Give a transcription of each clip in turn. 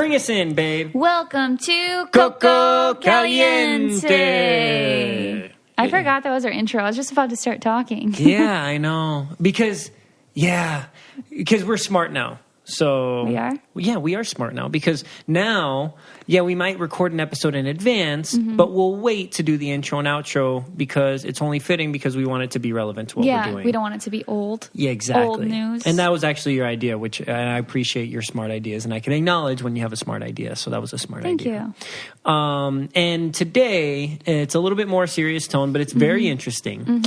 Bring us in, babe. Welcome to Coco Caliente. I forgot that was our intro. I was just about to start talking. Yeah, I know. Because we're smart now. So We are? Yeah, we are smart now because now, we might record an episode in advance, but we'll wait to do the intro and outro because it's only fitting because we want it to be relevant to what we're doing. We don't want it to be old. Yeah, exactly. Old news. And that was actually your idea, which I appreciate your smart ideas, and I can acknowledge when you have a smart idea. So that was a smart idea. Thank you. And today, it's a little bit more serious tone, but it's very interesting.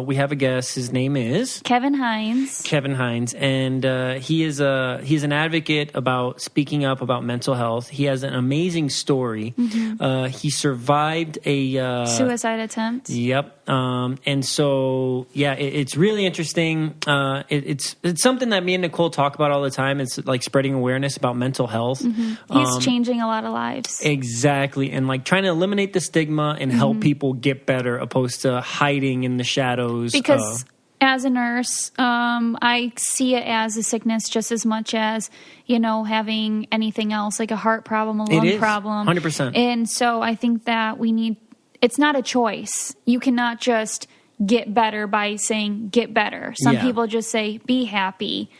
We have a guest. His name is Kevin Hines. And he's an advocate about speaking up about mental health. He has an amazing story. He survived a Suicide attempt. Yep. And so, it's really interesting. It's something that me and Nicole talk about all the time. It's like spreading awareness about mental health. He's changing a lot of lives. Exactly. And like trying to eliminate the stigma and help people get better opposed to hiding in the shadows. Because as a nurse, I see it as a sickness just as much as, having anything else, like a heart problem, a lung problem. 100%. And so I think that it's not a choice. You cannot just get better by saying get better. Some people just say be happy,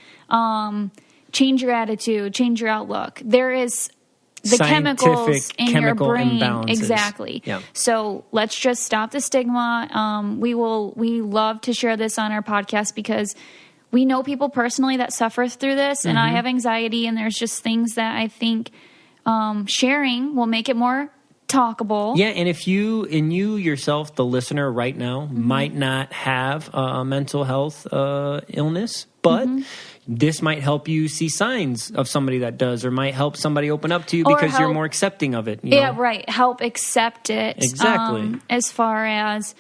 change your attitude, change your outlook. There is the chemicals in your brain. Imbalances. Exactly. Yeah. So let's just stop the stigma. We love to share this on our podcast because we know people personally that suffer through this, and I have anxiety, and there's just things that I think sharing will make it more talkable. Yeah, and if you yourself, the listener right now, might not have a mental health illness, but this might help you see signs of somebody that does, or might help somebody open up to you because you're more accepting of it. Yeah, right. Help accept it. Exactly. As far as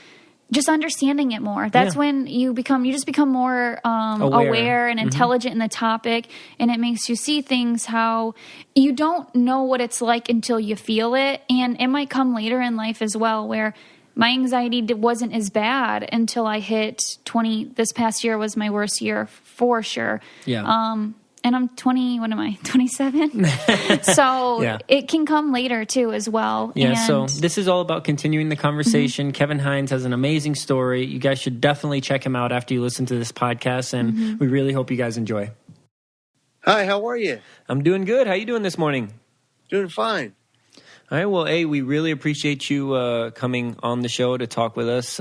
just understanding it more. That's when you just become more aware and intelligent in the topic, and it makes you see things how you don't know what it's like until you feel it, and it might come later in life as well, where my anxiety wasn't as bad until I hit 20. This past year was my worst year for sure. Yeah. And I'm 20, what am I, 27? So it can come later too as well. Yeah, so this is all about continuing the conversation. Kevin Hines has an amazing story. You guys should definitely check him out after you listen to this podcast, and we really hope you guys enjoy. Hi, how are you? I'm doing good. How you doing this morning? Doing fine. All right, well, we really appreciate you coming on the show to talk with us.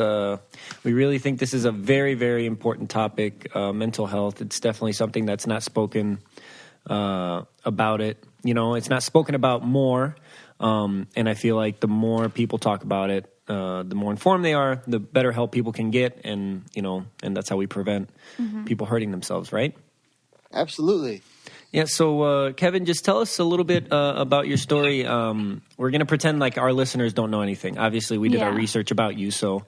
We really think this is a very, very important topic, mental health. It's definitely something that's not spoken about it. It's not spoken about more, and I feel like the more people talk about it, the more informed they are, the better help people can get, and that's how we prevent people hurting themselves, right? Absolutely. Yeah, so Kevin, just tell us a little bit about your story. We're going to pretend like our listeners don't know anything. Obviously, we did our research about you, so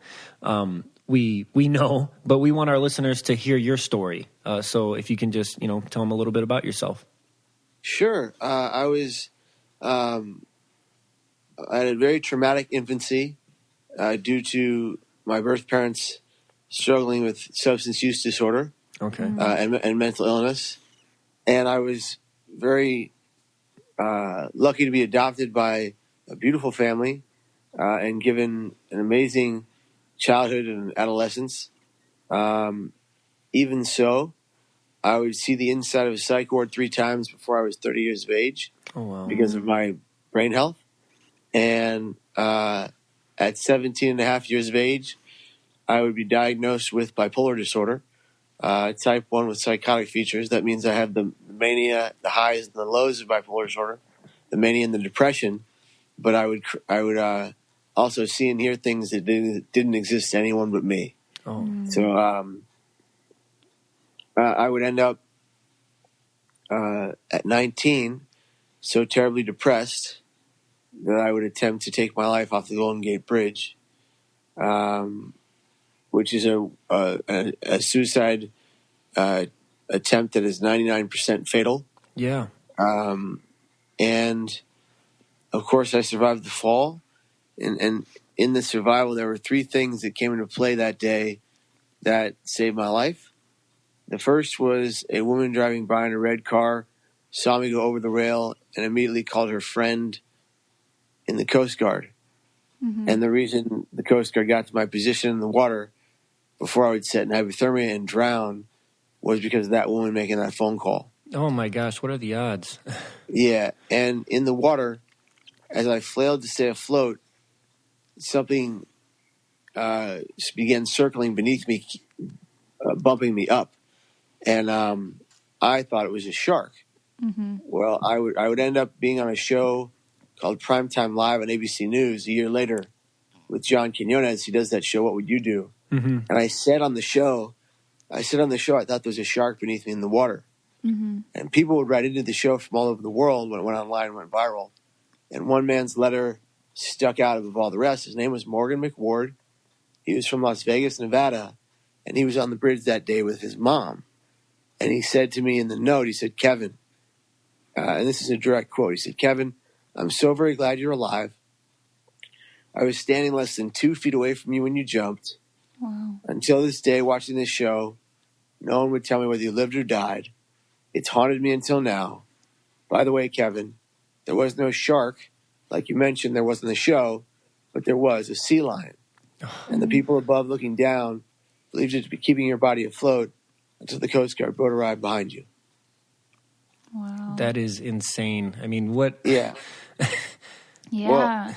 we know, but we want our listeners to hear your story. So if you can just, tell them a little bit about yourself. Sure. I had a very traumatic infancy due to my birth parents struggling with substance use disorder and mental illness. And I was very lucky to be adopted by a beautiful family and given an amazing childhood and adolescence. Even so, I would see the inside of a psych ward 3 times before I was 30 years of age because of my brain health. And at 17 and a half years of age, I would be diagnosed with bipolar disorder. Type 1 with psychotic features. That means I have the mania, the highs and the lows of bipolar disorder, the mania and the depression. But I would also see and hear things that didn't exist to anyone but me. So I would end up at 19 so terribly depressed that I would attempt to take my life off the Golden Gate Bridge. Which is a suicide attempt that is 99% fatal. Yeah. And, of course, I survived the fall. And in the survival, there were 3 things that came into play that day that saved my life. The first was a woman driving by in a red car, saw me go over the rail and immediately called her friend in the Coast Guard. And the reason the Coast Guard got to my position in the water before I would set in hypothermia and drown was because of that woman making that phone call. Oh my gosh, what are the odds? Yeah, and in the water, as I flailed to stay afloat, something began circling beneath me, bumping me up, and I thought it was a shark. Well, I would end up being on a show called Primetime Live on ABC News a year later with John Quinones. He does that show, What Would You Do? And I said on the show, I thought there was a shark beneath me in the water. And people would write into the show from all over the world when it went online and went viral. And one man's letter stuck out above all the rest. His name was Morgan McWard. He was from Las Vegas, Nevada, and he was on the bridge that day with his mom. And he said to me in the note, he said, Kevin, and this is a direct quote, he said, Kevin, I'm so very glad you're alive. I was standing less than 2 feet away from you when you jumped. Wow. Until this day, watching this show, no one would tell me whether you lived or died. It's haunted me until now. By the way, Kevin, there was no shark. Like you mentioned, there wasn't the show, but there was a sea lion. And the people above looking down believed it to be keeping your body afloat until the Coast Guard boat arrived behind you. Wow. That is insane. I mean, what? Yeah. Yeah. Well,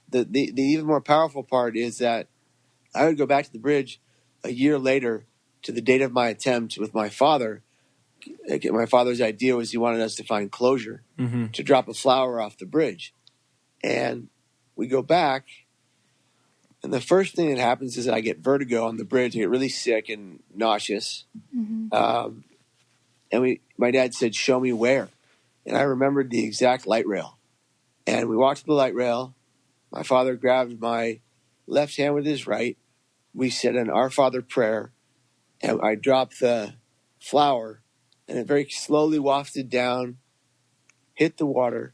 the even more powerful part is that I would go back to the bridge a year later to the date of my attempt with my father. My father's idea was he wanted us to find closure, to drop a flower off the bridge. And we go back, and the first thing that happens is I get vertigo on the bridge. I get really sick and nauseous. And my dad said, show me where. And I remembered the exact light rail. And we walked to the light rail. My father grabbed my left hand with his right. We said an Our Father prayer. And I dropped the flower. And it very slowly wafted down, hit the water,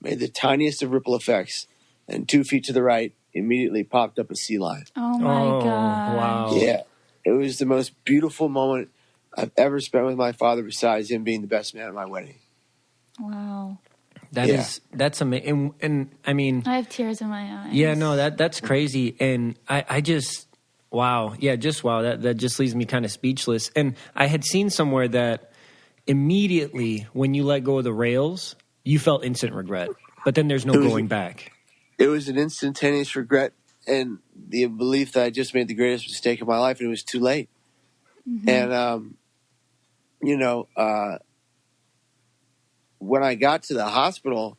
made the tiniest of ripple effects. And 2 feet to the right, immediately popped up a sea lion. Oh, my God. Wow. Yeah. It was the most beautiful moment I've ever spent with my father besides him being the best man at my wedding. Wow. That's amazing. And I mean, I have tears in my eyes. Yeah, no, that's crazy. And I just, wow. Yeah, just wow. That just leaves me kind of speechless. And I had seen somewhere that immediately when you let go of the rails, you felt instant regret. But then there's no going back. It was an instantaneous regret and the belief that I just made the greatest mistake of my life and it was too late. And, when I got to the hospital,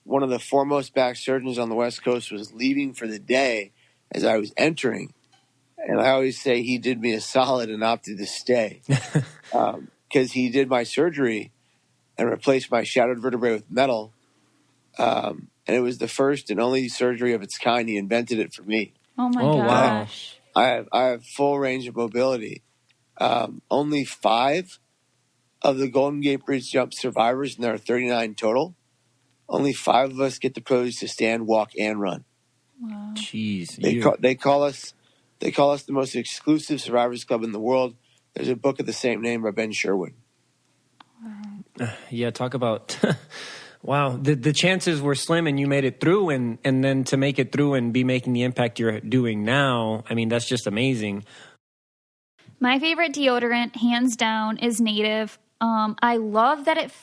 one of the foremost back surgeons on the West Coast was leaving for the day as I was entering. And I always say he did me a solid and opted to stay because he did my surgery and replaced my shattered vertebrae with metal. And it was the first and only surgery of its kind. He invented it for me. Oh, my gosh. Wow. I have full range of mobility. Only 5 of the Golden Gate Bridge jump survivors, and there are 39 total. Only 5 of us get the privilege to stand, walk, and run. Wow. Jeez. They call us the most exclusive survivors club in the world. There's a book of the same name by Ben Sherwood. Wow. Yeah, talk about wow. The chances were slim and you made it through and then to make it through and be making the impact you're doing now, I mean, that's just amazing. My favorite deodorant, hands down, is Native. I love that it's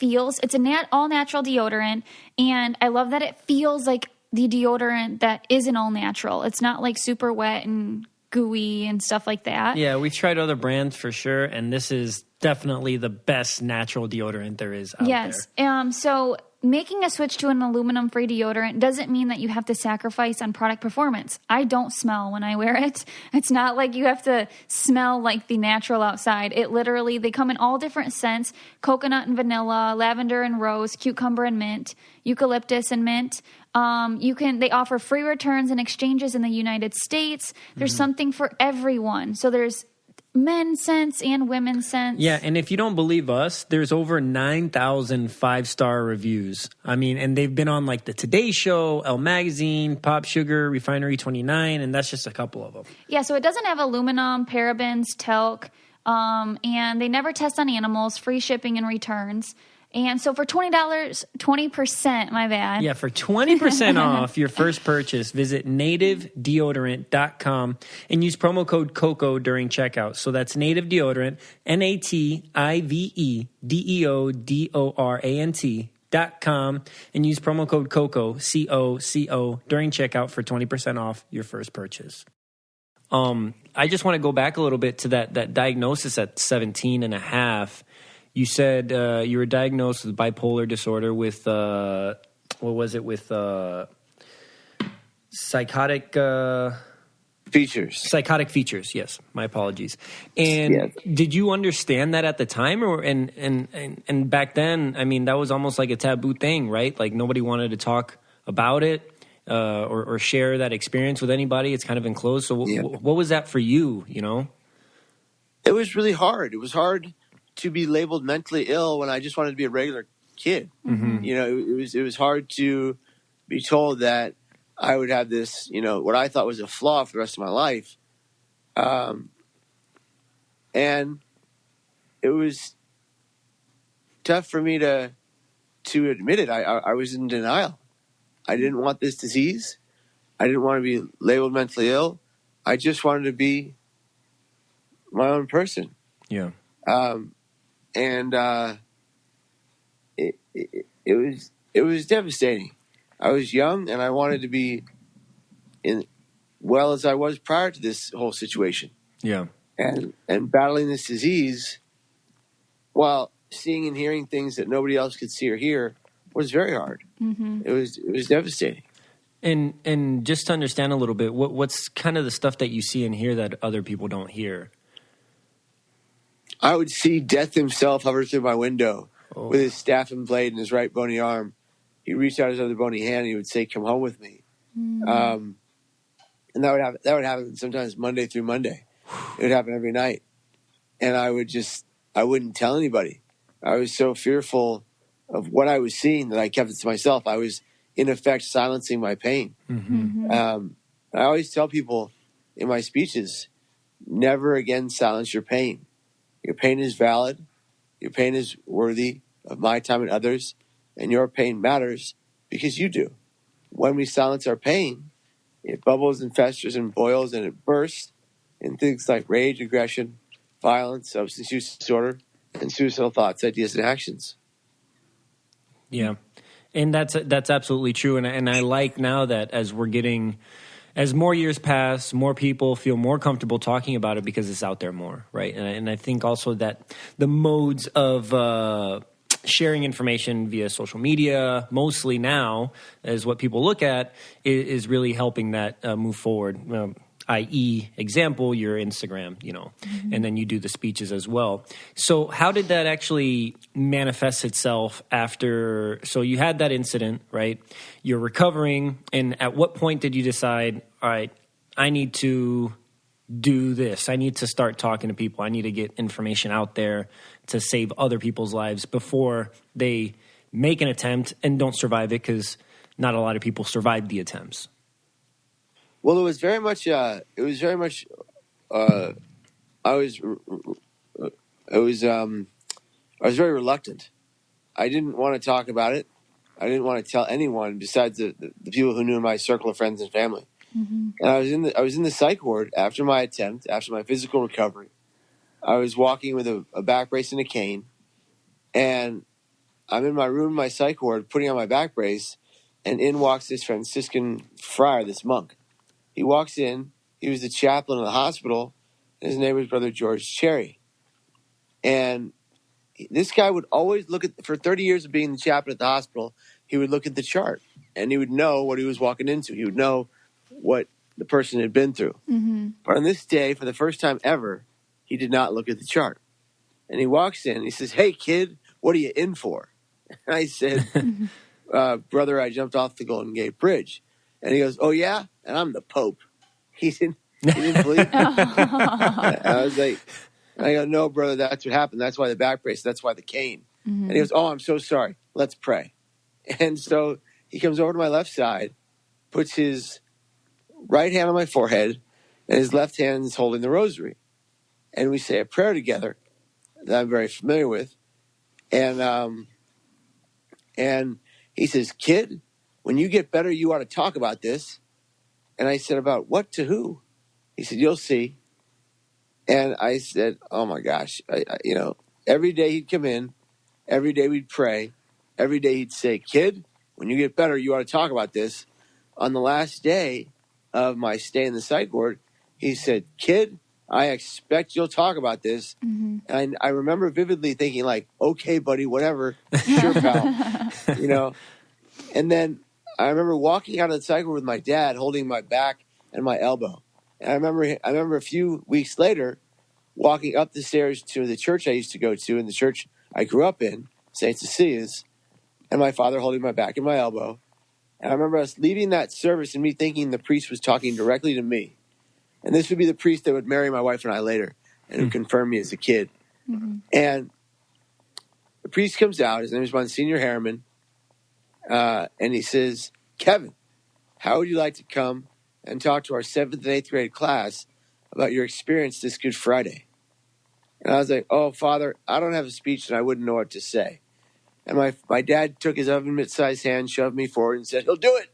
all natural deodorant, and I love that it feels like the deodorant that isn't all natural. It's not like super wet and gooey and stuff like that. Yeah, we've tried other brands for sure, and this is definitely the best natural deodorant there is out there. Yes. So making a switch to an aluminum-free deodorant doesn't mean that you have to sacrifice on product performance. I don't smell when I wear it. It's not like you have to smell like the natural outside. They come in all different scents: coconut and vanilla, lavender and rose, cucumber and mint, eucalyptus and mint. They offer free returns and exchanges in the United States. There's something for everyone. So there's men's scents and women's scents. Yeah, and if you don't believe us, there's over 9,000 5-star reviews. I mean, and they've been on like the Today Show, Elle Magazine, Pop Sugar, Refinery 29, and that's just a couple of them. Yeah, so it doesn't have aluminum, parabens, talc, and they never test on animals, free shipping and returns. And so for $20, 20%, my bad. Yeah, for 20% off your first purchase, visit nativedeodorant.com and use promo code COCO during checkout. So that's Native Deodorant, NATIVEDEODORANT.com, and use promo code COCO, COCO, during checkout for 20% off your first purchase. I just want to go back a little bit to that diagnosis at 17 and a half. You said you were diagnosed with bipolar disorder with, what was it, with psychotic... features. Psychotic features, yes. My apologies. And did you understand that at the time? And back then, I mean, that was almost like a taboo thing, right? Like nobody wanted to talk about it or share that experience with anybody. It's kind of enclosed. So what was that for you, you know? It was really hard. It was hard to be labeled mentally ill when I just wanted to be a regular kid. Mm-hmm. You know, it was hard to be told that I would have this, you know, what I thought was a flaw for the rest of my life. And it was tough for me to admit it. I was in denial. I didn't want this disease. I didn't want to be labeled mentally ill. I just wanted to be my own person. Yeah. It was devastating. I was young and I wanted to be well as I was prior to this whole situation. Yeah. And battling this disease while seeing and hearing things that nobody else could see or hear was very hard. Mm-hmm. It was devastating. And just to understand a little bit, what's kind of the stuff that you see and hear that other people don't hear? I would see Death himself hover through my window with his staff and blade in his right bony arm. He reached out his other bony hand and he would say, "Come home with me." Mm-hmm. And that would happen sometimes Monday through Monday. It would happen every night. And I wouldn't tell anybody. I was so fearful of what I was seeing that I kept it to myself. I was, in effect, silencing my pain. Mm-hmm. I always tell people in my speeches, never again silence your pain. Your pain is valid. Your pain is worthy of my time and others. And your pain matters because you do. When we silence our pain, it bubbles and festers and boils and it bursts in things like rage, aggression, violence, substance use disorder, and suicidal thoughts, ideas, and actions. Yeah, and that's absolutely true. And I like now that as more years pass, more people feel more comfortable talking about it because it's out there more, right? And I think also that the modes of sharing information via social media, mostly now, is what people look at, is really helping that move forward. I.e., example, your Instagram, you know, and then you do the speeches as well. So how did that actually manifest itself after? So you had that incident, right? You're recovering. And at what point did you decide, all right, I need to do this. I need to start talking to people. I need to get information out there to save other people's lives before they make an attempt and don't survive it, because not a lot of people survive the attempts. Well, I was very very reluctant. I didn't want to talk about it. I didn't want to tell anyone besides the people who knew in my circle of friends and family. Mm-hmm. And I was in the psych ward after my attempt, after my physical recovery. I was walking with a back brace and a cane, and I'm in my room, my psych ward, putting on my back brace, and in walks this Franciscan friar, this monk. He walks in. He was the chaplain of the hospital. And his name was Brother George Cherry. And this guy would always look at, for 30 years of being the chaplain at the hospital, he would look at the chart, and he would know what he was walking into. He would know what the person had been through. Mm-hmm. But on this day, for the first time ever, he did not look at the chart. And he walks in, and he says, "Hey, kid, what are you in for?" And I said, "Brother, I jumped off the Golden Gate Bridge." And he goes, "Oh, yeah? And I'm the Pope." He didn't believe it. I was like, I go, "No, brother, that's what happened. That's why the back brace. That's why the cane." Mm-hmm. And he goes, "Oh, I'm so sorry. Let's pray." And so he comes over to my left side, puts his right hand on my forehead, and his left hand is holding the rosary. And we say a prayer together that I'm very familiar with. And And he says, kid, when you get better, you ought to talk about this. And I said, about what, to who? He said, you'll see. And I said, oh my gosh, every day he'd come in, every day we'd pray, every day he'd say, kid, when you get better, you ought to talk about this. On the last day of my stay in the psych ward, he said, kid, I expect you'll talk about this. Mm-hmm. And I remember vividly thinking like, okay, buddy, whatever, sure, pal, And then I remember walking out of the psych ward with my dad holding my back and my elbow. And I remember a few weeks later walking up the stairs to the church I used to go to, and the church I grew up in, St. Cecilia's, and my father holding my back and my elbow. And I remember us leaving that service and me thinking the priest was talking directly to me. And this would be the priest that would marry my wife and I later and would confirm me as a kid. Mm-hmm. And the priest comes out. His name is Monsignor Harriman. And he says, Kevin, how would you like to come and talk to our 7th and 8th grade class about your experience this Good Friday? And I was like, oh, Father, I don't have a speech and I wouldn't know what to say. And my dad took his oven mitt-sized hand, shoved me forward and said, he'll do it.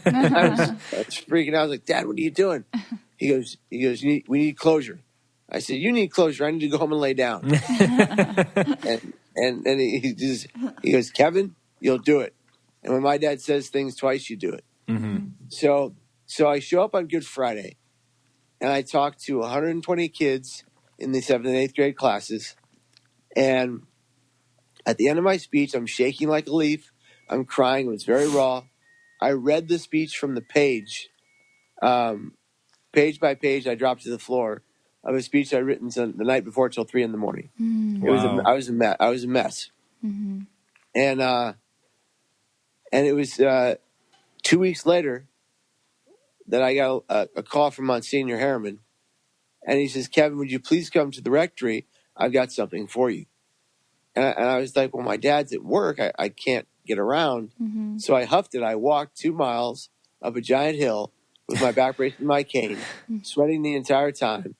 I was freaking out. I was like, Dad, what are you doing? He goes, we need closure. I said, you need closure. I need to go home and lay down. and he goes, Kevin, you'll do it. And when my dad says things twice, you do it. Mm-hmm. So I show up on Good Friday, and I talk to 120 kids in the 7th and 8th grade classes. And at the end of my speech, I'm shaking like a leaf. I'm crying. It was very raw. I read the speech from the page. Page by page, I dropped to the floor of a speech I'd written the night before till 3 a.m. Wow. I was a mess. Mm-hmm. And it was 2 weeks later that I got a call from Monsignor Harriman, and he says, Kevin, would you please come to the rectory? I've got something for you. And I was like, well, my dad's at work. I can't get around. Mm-hmm. So I huffed it. I walked 2 miles up a giant hill with my back brace and my cane, sweating the entire time.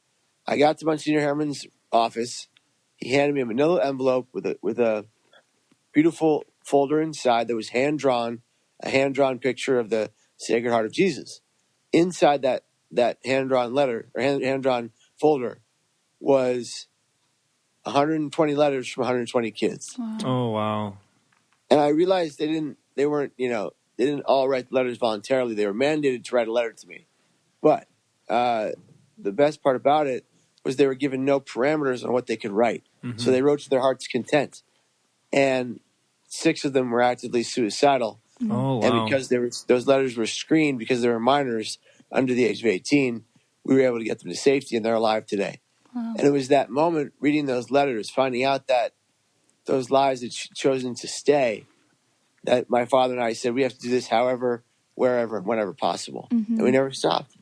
I got to Monsignor Harriman's office. He handed me a manila envelope with a beautiful folder inside that was hand-drawn, a hand-drawn picture of the Sacred Heart of Jesus. Inside that hand-drawn letter, or hand-drawn folder, was 120 letters from 120 kids. Wow. Oh, wow. And I realized they didn't all write the letters voluntarily. They were mandated to write a letter to me. But the best part about it was they were given no parameters on what they could write. Mm-hmm. So they wrote to their heart's content. And 6 of them were actively suicidal. Oh, wow. And because those letters were screened because they were minors under the age of 18, we were able to get them to safety, and they're alive today. Wow. And it was that moment, reading those letters, finding out that those lives had chosen to stay, that my father and I said, we have to do this however, wherever, and whenever possible. Mm-hmm. And we never stopped.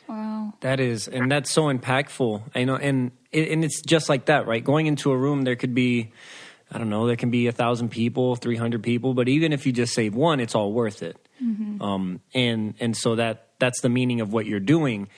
Wow. That's so impactful. I know, and it's just like that, right? Going into a room, there could be, I don't know, there can be 1,000 people, 300 people, but even if you just save one, it's all worth it. Mm-hmm. And so that's the meaning of what you're doing.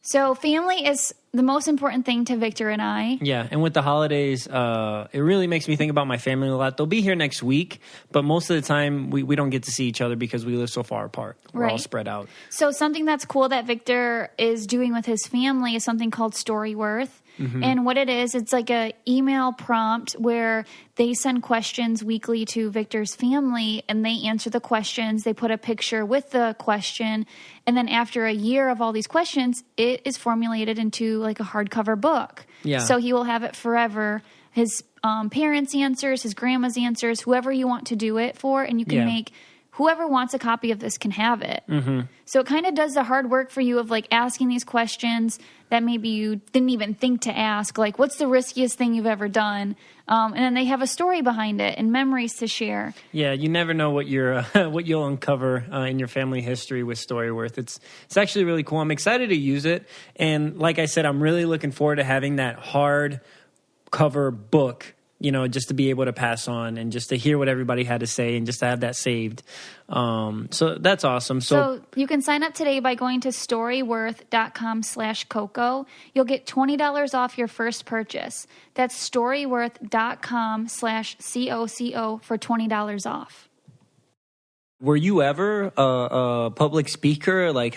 So family is the most important thing to Victor and I. Yeah, and with the holidays, it really makes me think about my family a lot. They'll be here next week, but most of the time we don't get to see each other because we live so far apart. We're all spread out. So something that's cool that Victor is doing with his family is something called Storyworth. Mm-hmm. And what it is, it's like a email prompt where they send questions weekly to Victor's family, and they answer the questions. They put a picture with the question, and then after a year of all these questions, it is formulated into like a hardcover book. Yeah. So he will have it forever. His parents' answers, his grandma's answers, whoever you want to do it for, and you can make whoever wants a copy of this can have it. Mm-hmm. So it kind of does the hard work for you of like asking these questions that maybe you didn't even think to ask, like what's the riskiest thing you've ever done? And then they have a story behind it and memories to share. Yeah, you never know what what you'll uncover in your family history with Storyworth. It's actually really cool. I'm excited to use it, and like I said, I'm really looking forward to having that hard cover book, just to be able to pass on and just to hear what everybody had to say and just to have that saved. So that's awesome. So you can sign up today by going to storyworth.com/Coco. You'll get $20 off your first purchase. That's storyworth.com/COCO for $20 off. Were you ever a public speaker? Like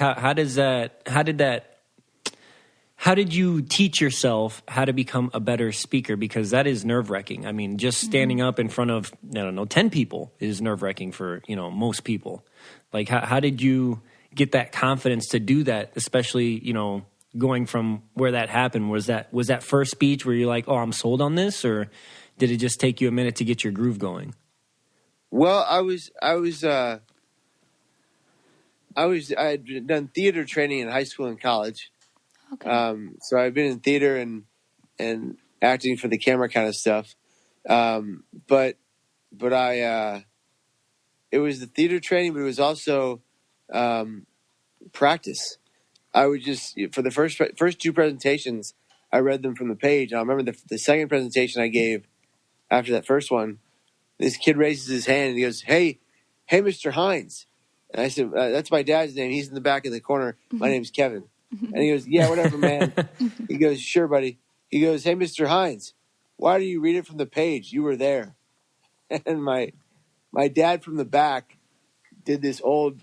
how did you teach yourself how to become a better speaker? Because that is nerve-wracking. I mean, just standing up in front of, 10 people is nerve-wracking for, most people. Like, how did you get that confidence to do that, especially, going from where that happened? Was that first speech where you're like, oh, I'm sold on this? Or did it just take you a minute to get your groove going? Well, I had done theater training in high school and college. Okay. So I've been in theater and acting for the camera kind of stuff. But I, it was the theater training, but it was also, practice. I would just, for the first two presentations, I read them from the page. And I remember the second presentation I gave after that first one, this kid raises his hand and he goes, Hey, Mr. Hines. And I said, that's my dad's name. He's in the back in the corner. My name's Kevin. And he goes, yeah, whatever, man. He goes, sure, buddy. He goes, hey, Mr. Hines, why do you read it from the page? You were there. And my dad from the back did this old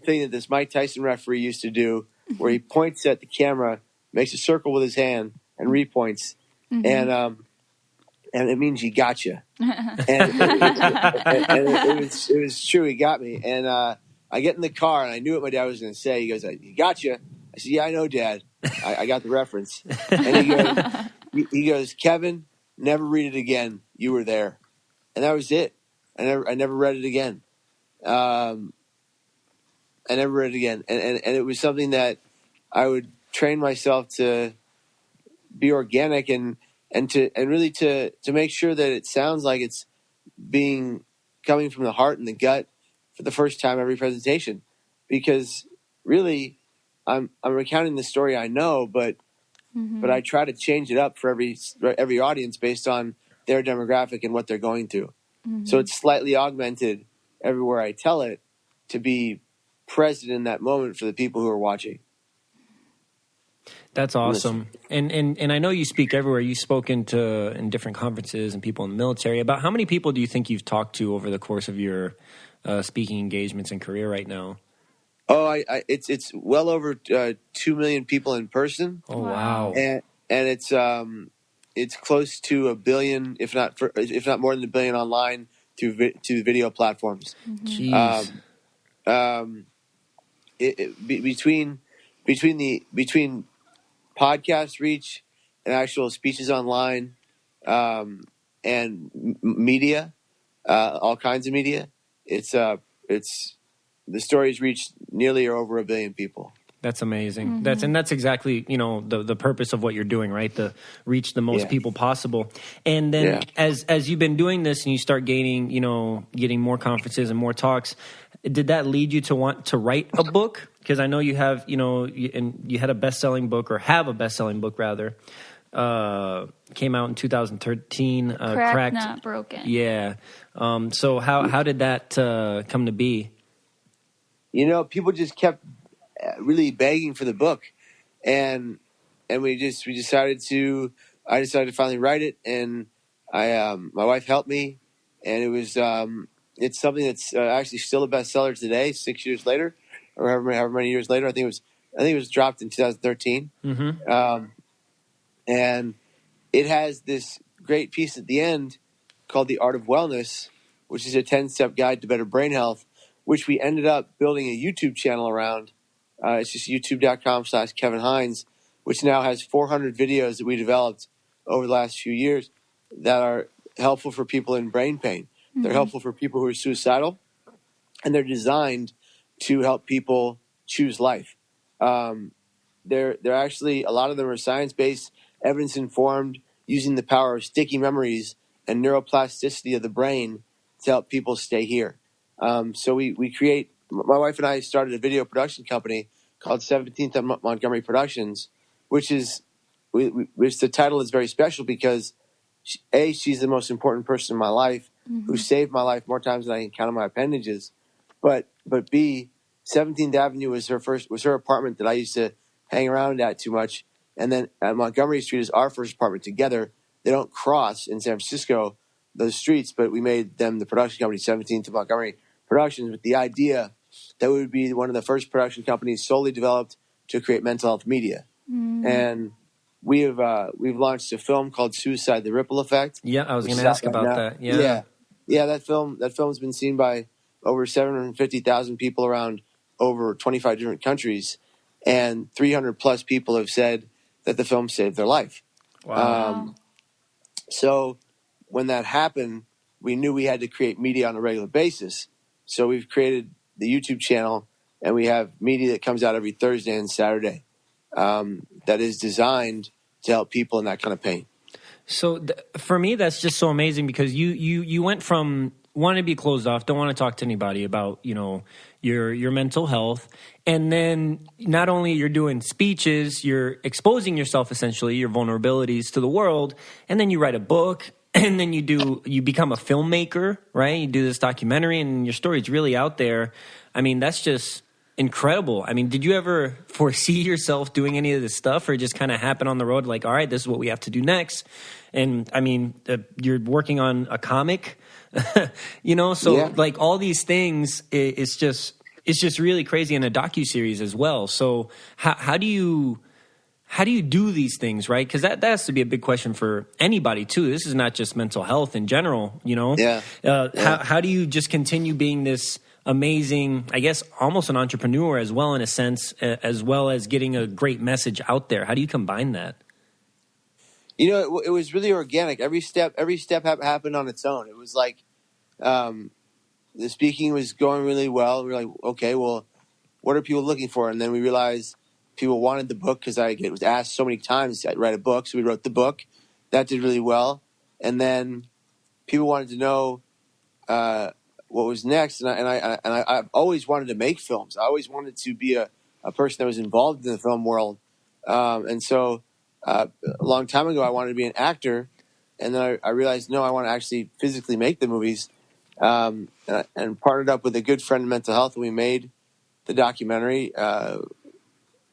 thing that this Mike Tyson referee used to do, where he points at the camera, makes a circle with his hand, and repoints. And it means he got you. And it was true. He got me. And I get in the car, and I knew what my dad was going to say. He goes, he got you. I said, yeah, I know, Dad. I got the reference. And he goes, Kevin, never read it again. You were there. And that was it. I never read it again. I never read it again. And it was something that I would train myself to be organic and really to make sure that it sounds like it's coming from the heart and the gut for the first time every presentation. Because really, I'm recounting the story I know, but I try to change it up for every audience based on their demographic and what they're going through. So it's slightly augmented everywhere I tell it to be present in that moment for the people who are watching. That's awesome. And I know you speak everywhere. You've spoken in different conferences and people in the military. About how many people do you think you've talked to over the course of your speaking engagements and career right now? Oh, it's well over 2 million people in person. Oh, wow! And it's close to 1 billion, if not more than 1 billion, online through video platforms. Jeez. Between podcast reach and actual speeches online, and media, all kinds of media, it's the stories reach nearly or over 1 billion people. That's amazing. That's exactly, the purpose of what you're doing, right? To reach the most people possible. And then as you've been doing this and you start getting more conferences and more talks, did that lead you to want to write a book? Because I know you have, you had a best-selling book, or have a best-selling book rather. Came out in 2013. Cracked, Not Broken. Yeah. So how did that come to be? People just kept really begging for the book, and I decided to finally write it, and my wife helped me, and it was it's something that's actually still a bestseller today, 6 years later, or however many years later. I think it was dropped in 2013, and it has this great piece at the end called "The Art of Wellness," which is a 10-step guide to better brain health, which we ended up building a YouTube channel around. It's just youtube.com/Kevin Hines, which now has 400 videos that we developed over the last few years that are helpful for people in brain pain. They're helpful for people who are suicidal, and they're designed to help people choose life. They're actually, a lot of them are science-based, evidence-informed, using the power of sticky memories and neuroplasticity of the brain to help people stay here. So we create, my wife and I started a video production company called 17th and Montgomery Productions, which the title is very special because she's the most important person in my life, who saved my life more times than I can count on my appendages. But B, 17th Avenue was her apartment that I used to hang around at too much. And then Montgomery Street is our first apartment together. They don't cross in San Francisco, those streets, but we made them the production company, 17th to Montgomery Productions, with the idea that we would be one of the first production companies solely developed to create mental health media. And we've launched a film called Suicide: The Ripple Effect. Yeah, I was going to ask about that. Yeah. That film's been seen by over 750,000 people around over 25 different countries, and 300 plus people have said that the film saved their life. Wow. So when that happened, we knew we had to create media on a regular basis. So we've created the YouTube channel, and we have media that comes out every Thursday and Saturday that is designed to help people in that kind of pain. So for me, that's just so amazing, because you went from wanting to be closed off, don't want to talk to anybody about, your mental health, and then not only you're doing speeches, you're exposing yourself, essentially your vulnerabilities to the world, and then you write a book, and then you become a filmmaker, right? You do this documentary, and your story's really out there. I mean, that's just incredible. I mean, did you ever foresee yourself doing any of this stuff, or it just kind of happen on the road, like, all right, this is what we have to do next? And I mean, you're working on a comic, like all these things, it's just really crazy, in a docuseries as well. So how do you do these things, right? Because that has to be a big question for anybody too. This is not just mental health in general, How do you just continue being this amazing, I guess, almost an entrepreneur as well, in a sense, as well as getting a great message out there? How do you combine that? It was really organic. Every step happened on its own. It was like the speaking was going really well. We were like, okay, well, what are people looking for? And then we realized people wanted the book, because I was asked so many times to write a book. So we wrote the book. That did really well. And then people wanted to know what was next. And I've always wanted to make films. I always wanted to be a person that was involved in the film world. And so a long time ago, I wanted to be an actor. And then I realized, no, I want to actually physically make the movies. And partnered up with a good friend in mental health, and we made the documentary. And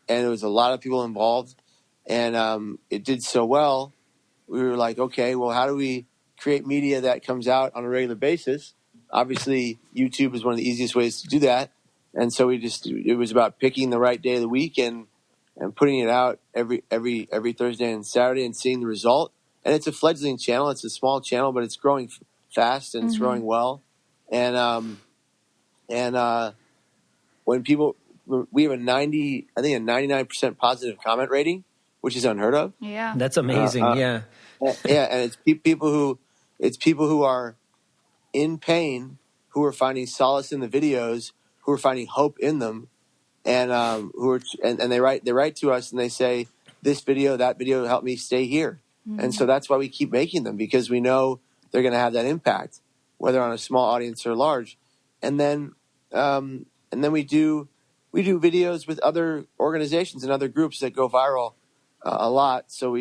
there was a lot of people involved, and it did so well. We were like, okay, well, how do we create media that comes out on a regular basis? Obviously, YouTube is one of the easiest ways to do that. And so it was about picking the right day of the week and putting it out every Thursday and Saturday, and seeing the result. And it's a fledgling channel. It's a small channel, but it's growing fast, and it's growing well. And when people, we have a 99% positive comment rating, which is unheard of. Yeah, that's amazing. Yeah, and it's people who are in pain, who are finding solace in the videos, who are finding hope in them, and they write to us and they say, this video, that video helped me stay here. And so that's why we keep making them, because we know they're going to have that impact, whether on a small audience or large. And then we do videos with other organizations and other groups that go viral a lot. So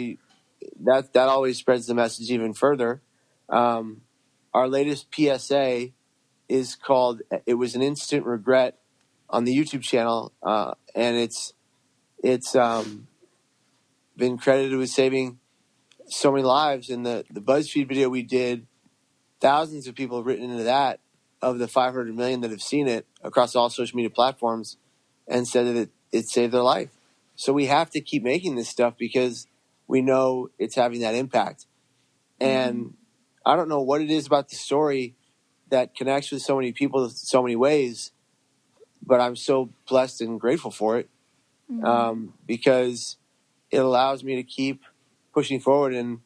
that always spreads the message even further. Our latest PSA is called "It Was an Instant Regret" on the YouTube channel, and it's been credited with saving so many lives. In the BuzzFeed video we did, thousands of people have written into that, of the 500 million that have seen it across all social media platforms, and said that it saved their life. So we have to keep making this stuff, because we know it's having that impact. And I don't know what it is about the story that connects with so many people in so many ways, but I'm so blessed and grateful for it, because it allows me to keep pushing forward and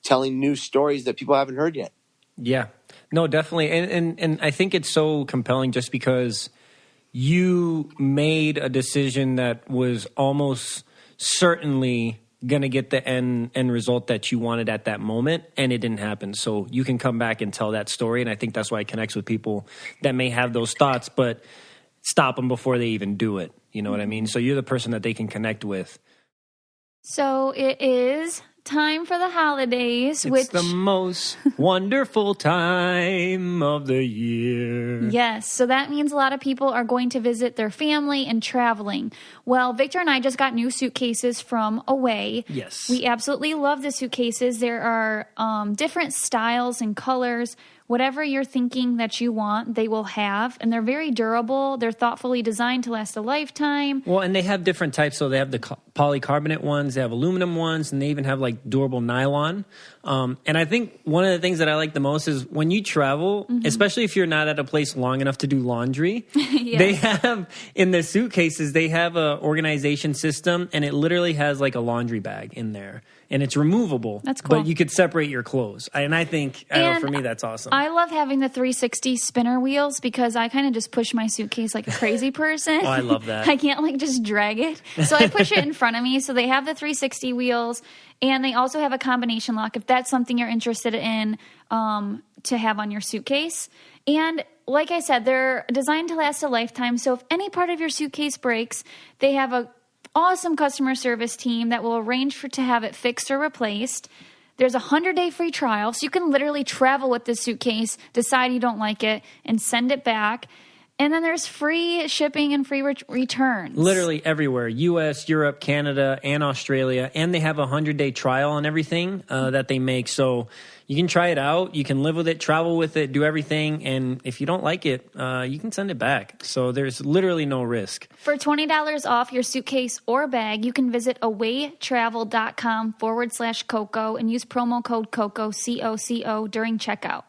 telling new stories that people haven't heard yet. Yeah, no, definitely. And I think it's so compelling, just because you made a decision that was almost certainly going to get the end result that you wanted at that moment, and it didn't happen. So you can come back and tell that story. And I think that's why it connects with people that may have those thoughts, but stop them before they even do it. You know what I mean? So you're the person that they can connect with. So it is time for the holidays, it's the most wonderful time of the year. Yes, so that means a lot of people are going to visit their family and traveling. Well, Victor and I just got new suitcases from Away. Yes. We absolutely love the suitcases. There are different styles and colors. Whatever you're thinking that you want, they will have. And they're very durable. They're thoughtfully designed to last a lifetime. Well, and they have different types. So they have the polycarbonate ones, they have aluminum ones, and they even have like durable nylon. And I think one of the things that I like the most is when you travel, especially if you're not at a place long enough to do laundry, Yes. they have in the suitcases, they have a organization system, and it literally has like a laundry bag in there. And it's removable. That's cool. But you could separate your clothes. And I think, for me, that's awesome. I love having the 360 spinner wheels because I kind of just push my suitcase like a crazy person. Oh, I love that. I can't like just drag it. So I push it in front of me. So they have the 360 wheels, and they also have a combination lock if that's something you're interested in to have on your suitcase. And like I said, they're designed to last a lifetime. So if any part of your suitcase breaks, they have a awesome customer service team that will arrange to have it fixed or replaced. There's a 100-day free trial, so you can literally travel with this suitcase, decide you don't like it, and send it back. And then there's free shipping and free returns. Literally everywhere. U.S., Europe, Canada, and Australia. And they have a 100-day trial on everything that they make. So you can try it out. You can live with it, travel with it, do everything. And if you don't like it, you can send it back. So there's literally no risk. For $20 off your suitcase or bag, you can visit awaytravel.com/Coco and use promo code Coco, COCO, during checkout.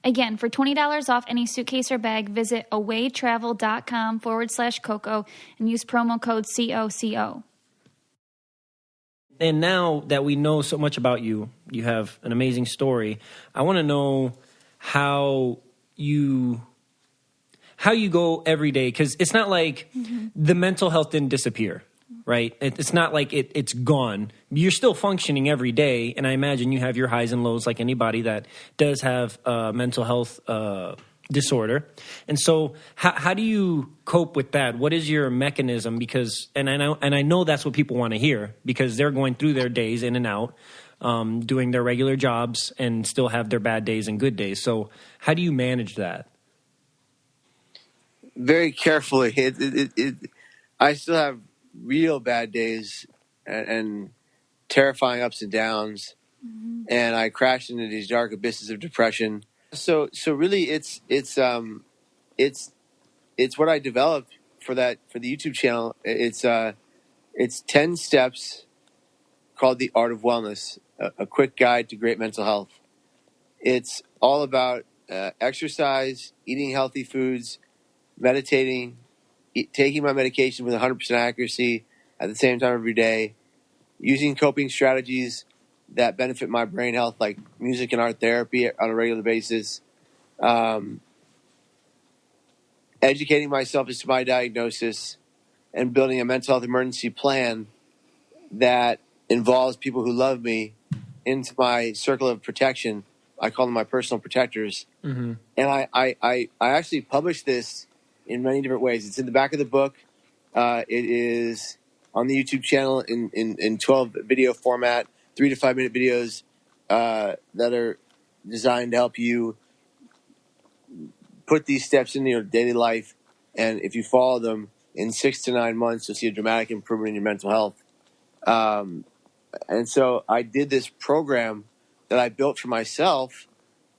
Again, for $20 off any suitcase or bag, visit awaytravel.com/Coco and use promo code COCO. And now that we know so much about you, you have an amazing story. I want to know how you go every day, because it's not like the mental health didn't disappear, right? It's not like it's gone. You're still functioning every day, and I imagine you have your highs and lows like anybody that does have a mental health disorder. And so how do you cope with that? What is your mechanism? Because I know that's what people want to hear, because they're going through their days in and out, doing their regular jobs and still have their bad days and good days. So how do you manage that? Very carefully. I still have real bad days and terrifying ups and downs, and I crashed into these dark abysses of depression. So really, it's what I developed for the YouTube channel. It's 10 steps called The Art of Wellness, a quick guide to great mental health. It's all about exercise, eating healthy foods, meditating, taking my medication with 100% accuracy at the same time every day, using coping strategies that benefit my brain health, like music and art therapy on a regular basis, educating myself as to my diagnosis, and building a mental health emergency plan that involves people who love me into my circle of protection. I call them my personal protectors. And I actually published this in many different ways. It's in the back of the book. It is on the YouTube channel in 12 video format, 3 to 5 minute videos that are designed to help you put these steps into your daily life. And if you follow them in 6 to 9 months, you'll see a dramatic improvement in your mental health. And so I did this program that I built for myself,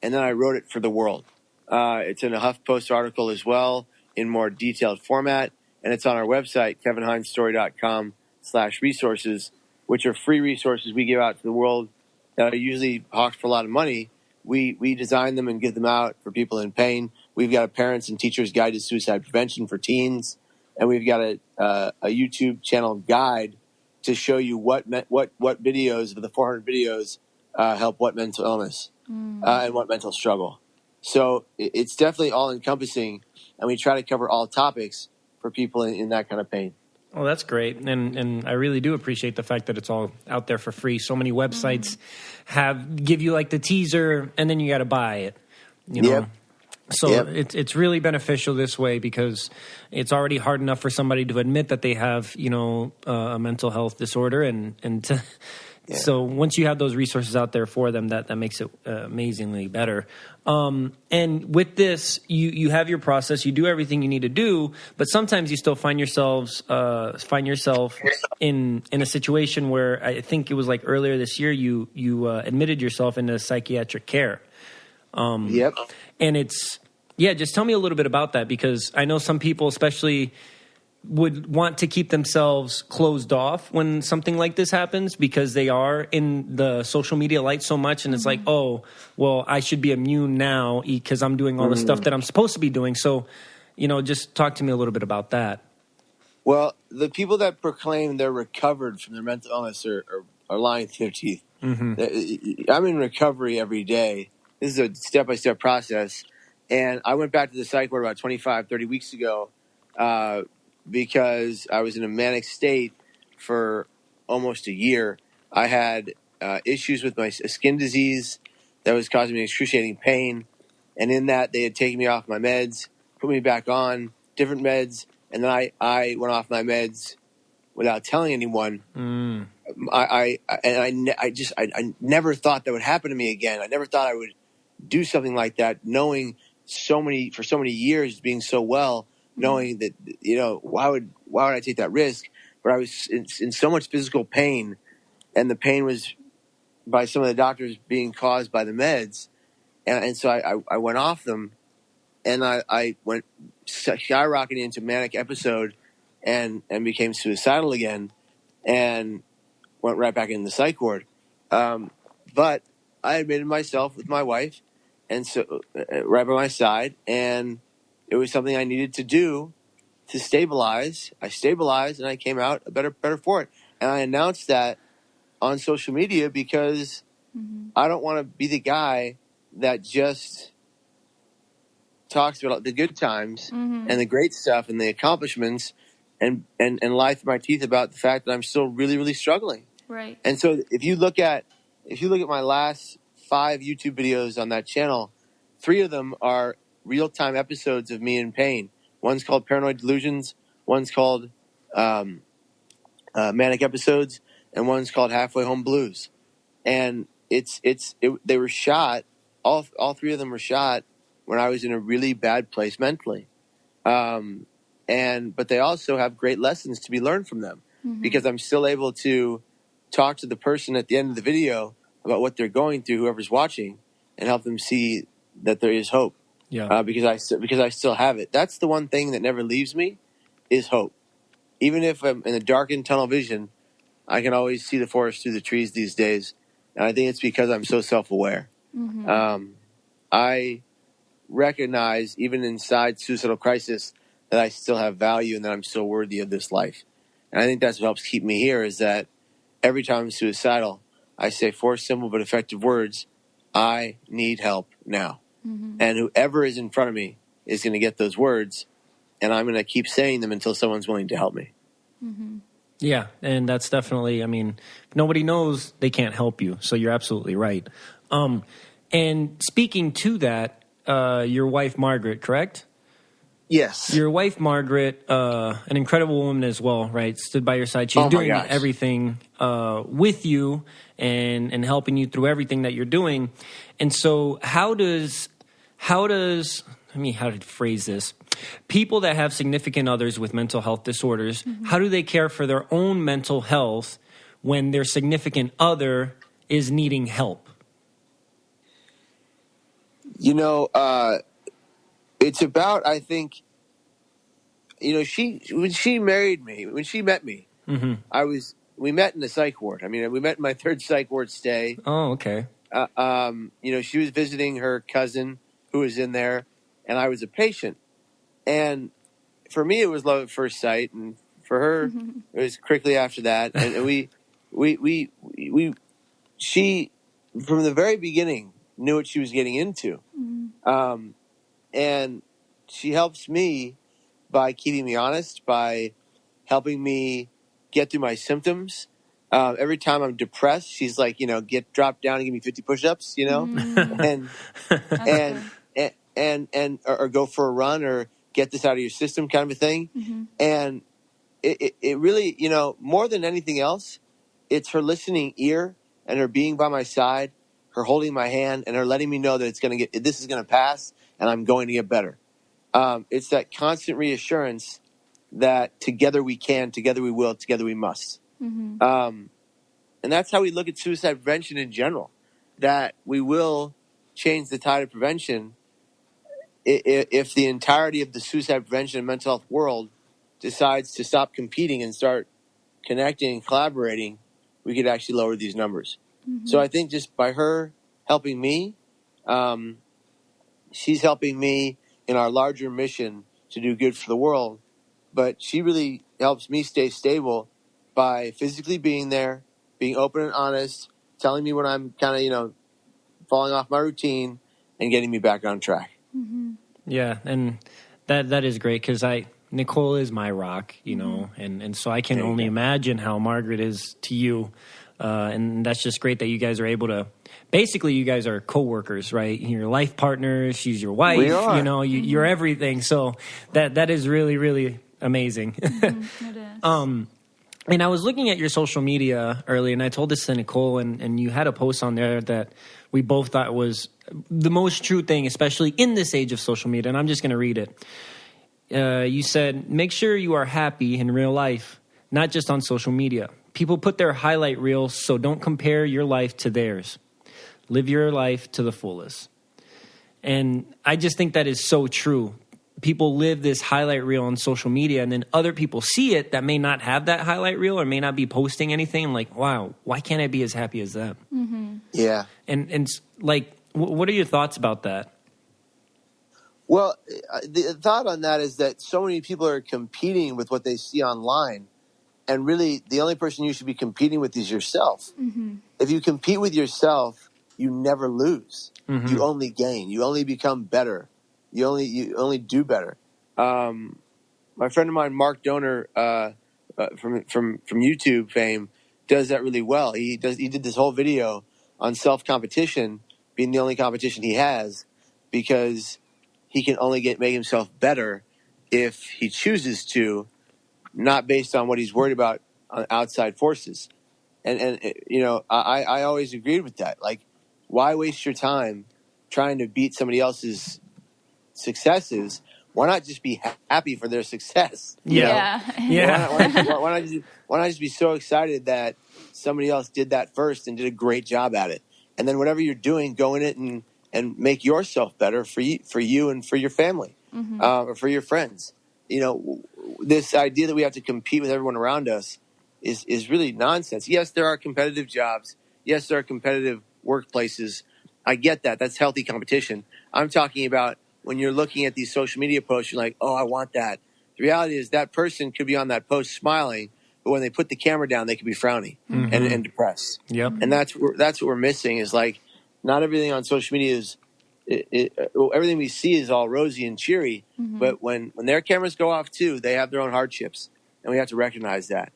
and then I wrote it for the world. It's in a HuffPost article as well, in more detailed format, and it's on our website, kevinhinesstory.com/resources, which are free resources we give out to the world that are usually hawked for a lot of money. We design them and give them out for people in pain. We've got a Parents and Teachers Guide to Suicide Prevention for teens, and we've got a YouTube channel guide to show you what videos of the 400 videos help what mental illness and what mental struggle. So it's definitely all encompassing, and we try to cover all topics for people in that kind of pain. Oh, that's great. And I really do appreciate the fact that it's all out there for free. So many websites give you like the teaser, and then you got to buy it, you know? Yep. So it's really beneficial this way because it's already hard enough for somebody to admit that they have, a mental health disorder. So once you have those resources out there for them, that makes it amazingly better. And with this, you have your process, you do everything you need to do, but sometimes you still find yourself in a situation where I think it was like earlier this year, you admitted yourself into psychiatric care. And just tell me a little bit about that, because I know some people especially would want to keep themselves closed off when something like this happens because they are in the social media light so much. And it's like, oh, well, I should be immune now because I'm doing all the stuff that I'm supposed to be doing. So, just talk to me a little bit about that. Well, the people that proclaim they're recovered from their mental illness are lying through their teeth. I'm in recovery every day. This is a step-by-step process. And I went back to the psych ward about 25, 30 weeks ago because I was in a manic state for almost a year. I had issues with my skin disease that was causing me excruciating pain. And in that, they had taken me off my meds, put me back on different meds, and then I went off my meds without telling anyone. I never thought that would happen to me again. I never thought I would do something like that, knowing for so many years being so well, knowing that why would I take that risk? But I was in so much physical pain, and the pain was by some of the doctors being caused by the meds, and so I went off them, and I went skyrocketing into manic episode, and became suicidal again, and went right back in the psych ward. But I admitted myself with my wife, and so right by my side, and it was something I needed to do to stabilize. I stabilized, and I came out better for it. And I announced that on social media because I don't want to be the guy that just talks about the good times and the great stuff and the accomplishments and lie through my teeth about the fact that I'm still really, really struggling. Right. And so if you look at my last 5 YouTube videos on that channel, 3 of them are real-time episodes of me in pain. One's called Paranoid Delusions, one's called Manic Episodes, and one's called Halfway Home Blues. And they were shot, all 3 of them were shot when I was in a really bad place mentally. But they also have great lessons to be learned from them because I'm still able to talk to the person at the end of the video about what they're going through, whoever's watching, and help them see that there is hope. Yeah. Because I still have it. That's the one thing that never leaves me is hope. Even if I'm in a darkened tunnel vision, I can always see the forest through the trees these days. And I think it's because I'm so self-aware. I recognize, even inside suicidal crisis, that I still have value and that I'm still worthy of this life. And I think that's what helps keep me here is that every time I'm suicidal, I say 4 simple but effective words: I need help now. And whoever is in front of me is going to get those words, and I'm going to keep saying them until someone's willing to help me. Yeah, and that's definitely, if nobody knows, they can't help you. So you're absolutely right. And speaking to that, your wife, Margaret, correct? Yes. Your wife, Margaret, an incredible woman as well, right? Stood by your side. She's doing everything with you and helping you through everything that you're doing. And so how to phrase this? People that have significant others with mental health disorders, how do they care for their own mental health when their significant other is needing help? It's about, I think, when she married me, when she met me, we met in the psych ward. We met in my 3rd psych ward stay. Oh, okay. She was visiting her cousin who was in there, and I was a patient. And for me, it was love at first sight, and for her, it was quickly after that. And she, from the very beginning, knew what she was getting into. And she helps me by keeping me honest, by helping me get through my symptoms. Every time I'm depressed, she's like, drop down and give me 50 push-ups, and or go for a run or get this out of your system kind of a thing. Mm-hmm. And it really, more than anything else, it's her listening ear and her being by my side, her holding my hand, and her letting me know that this is going to pass and I'm going to get better. It's that constant reassurance that together we can, together we will, together we must. Mm-hmm. And that's how we look at suicide prevention in general, that we will change the tide of prevention if the entirety of the suicide prevention and mental health world decides to stop competing and start connecting and collaborating. We could actually lower these numbers. Mm-hmm. So I think just by her helping me, she's helping me in our larger mission to do good for the world. But she really helps me stay stable by physically being there, being open and honest, telling me when I'm kind of, falling off my routine and getting me back on track. Mm-hmm. Yeah, and that is great because Nicole is my rock, and so I can only imagine how Margaret is to you. And that's just great that you guys are able to, basically you guys are co-workers, right? You're life partners. She's your wife, we are. You're everything. So that is really, really amazing. Mm-hmm. It is. And I was looking at your social media earlier, and I told this to Nicole, and you had a post on there that we both thought was the most true thing, especially in this age of social media. And I'm just going to read it. You said, make sure you are happy in real life, not just on social media. People put their highlight reels, so don't compare your life to theirs. Live your life to the fullest. And I just think that is so true. People live this highlight reel on social media, and then other people see it that may not have that highlight reel or may not be posting anything. I'm like, wow, why can't I be as happy as them? Mm-hmm. Yeah. And like, what are your thoughts about that? Well, the thought on that is that so many people are competing with what they see online. And really, the only person you should be competing with is yourself. Mm-hmm. If you compete with yourself, you never lose. Mm-hmm. You only gain. You only become better. You only do better. My friend of mine, Mark Donor, from YouTube fame, does that really well. He did this whole video on self-competition being the only competition he has, because he can only make himself better if he chooses to, not based on what he's worried about on outside forces. And I always agreed with that. Like, why waste your time trying to beat somebody else's successes? Why not just be happy for their success? Yeah. Why not just be so excited that somebody else did that first and did a great job at it? And then whatever you're doing, go in it and make yourself better for you and for your family, mm-hmm. Or for your friends. This idea that we have to compete with everyone around us is really nonsense. Yes, there are competitive jobs. Yes, there are competitive workplaces. I get that. That's healthy competition. I'm talking about when you're looking at these social media posts, you're like, oh, I want that. The reality is that person could be on that post smiling, but when they put the camera down, they could be frowning mm-hmm. and depressed. Yep. And that's what we're missing, is like, not everything on social media is everything we see is all rosy and cheery. Mm-hmm. But when their cameras go off too, they have their own hardships, and we have to recognize that.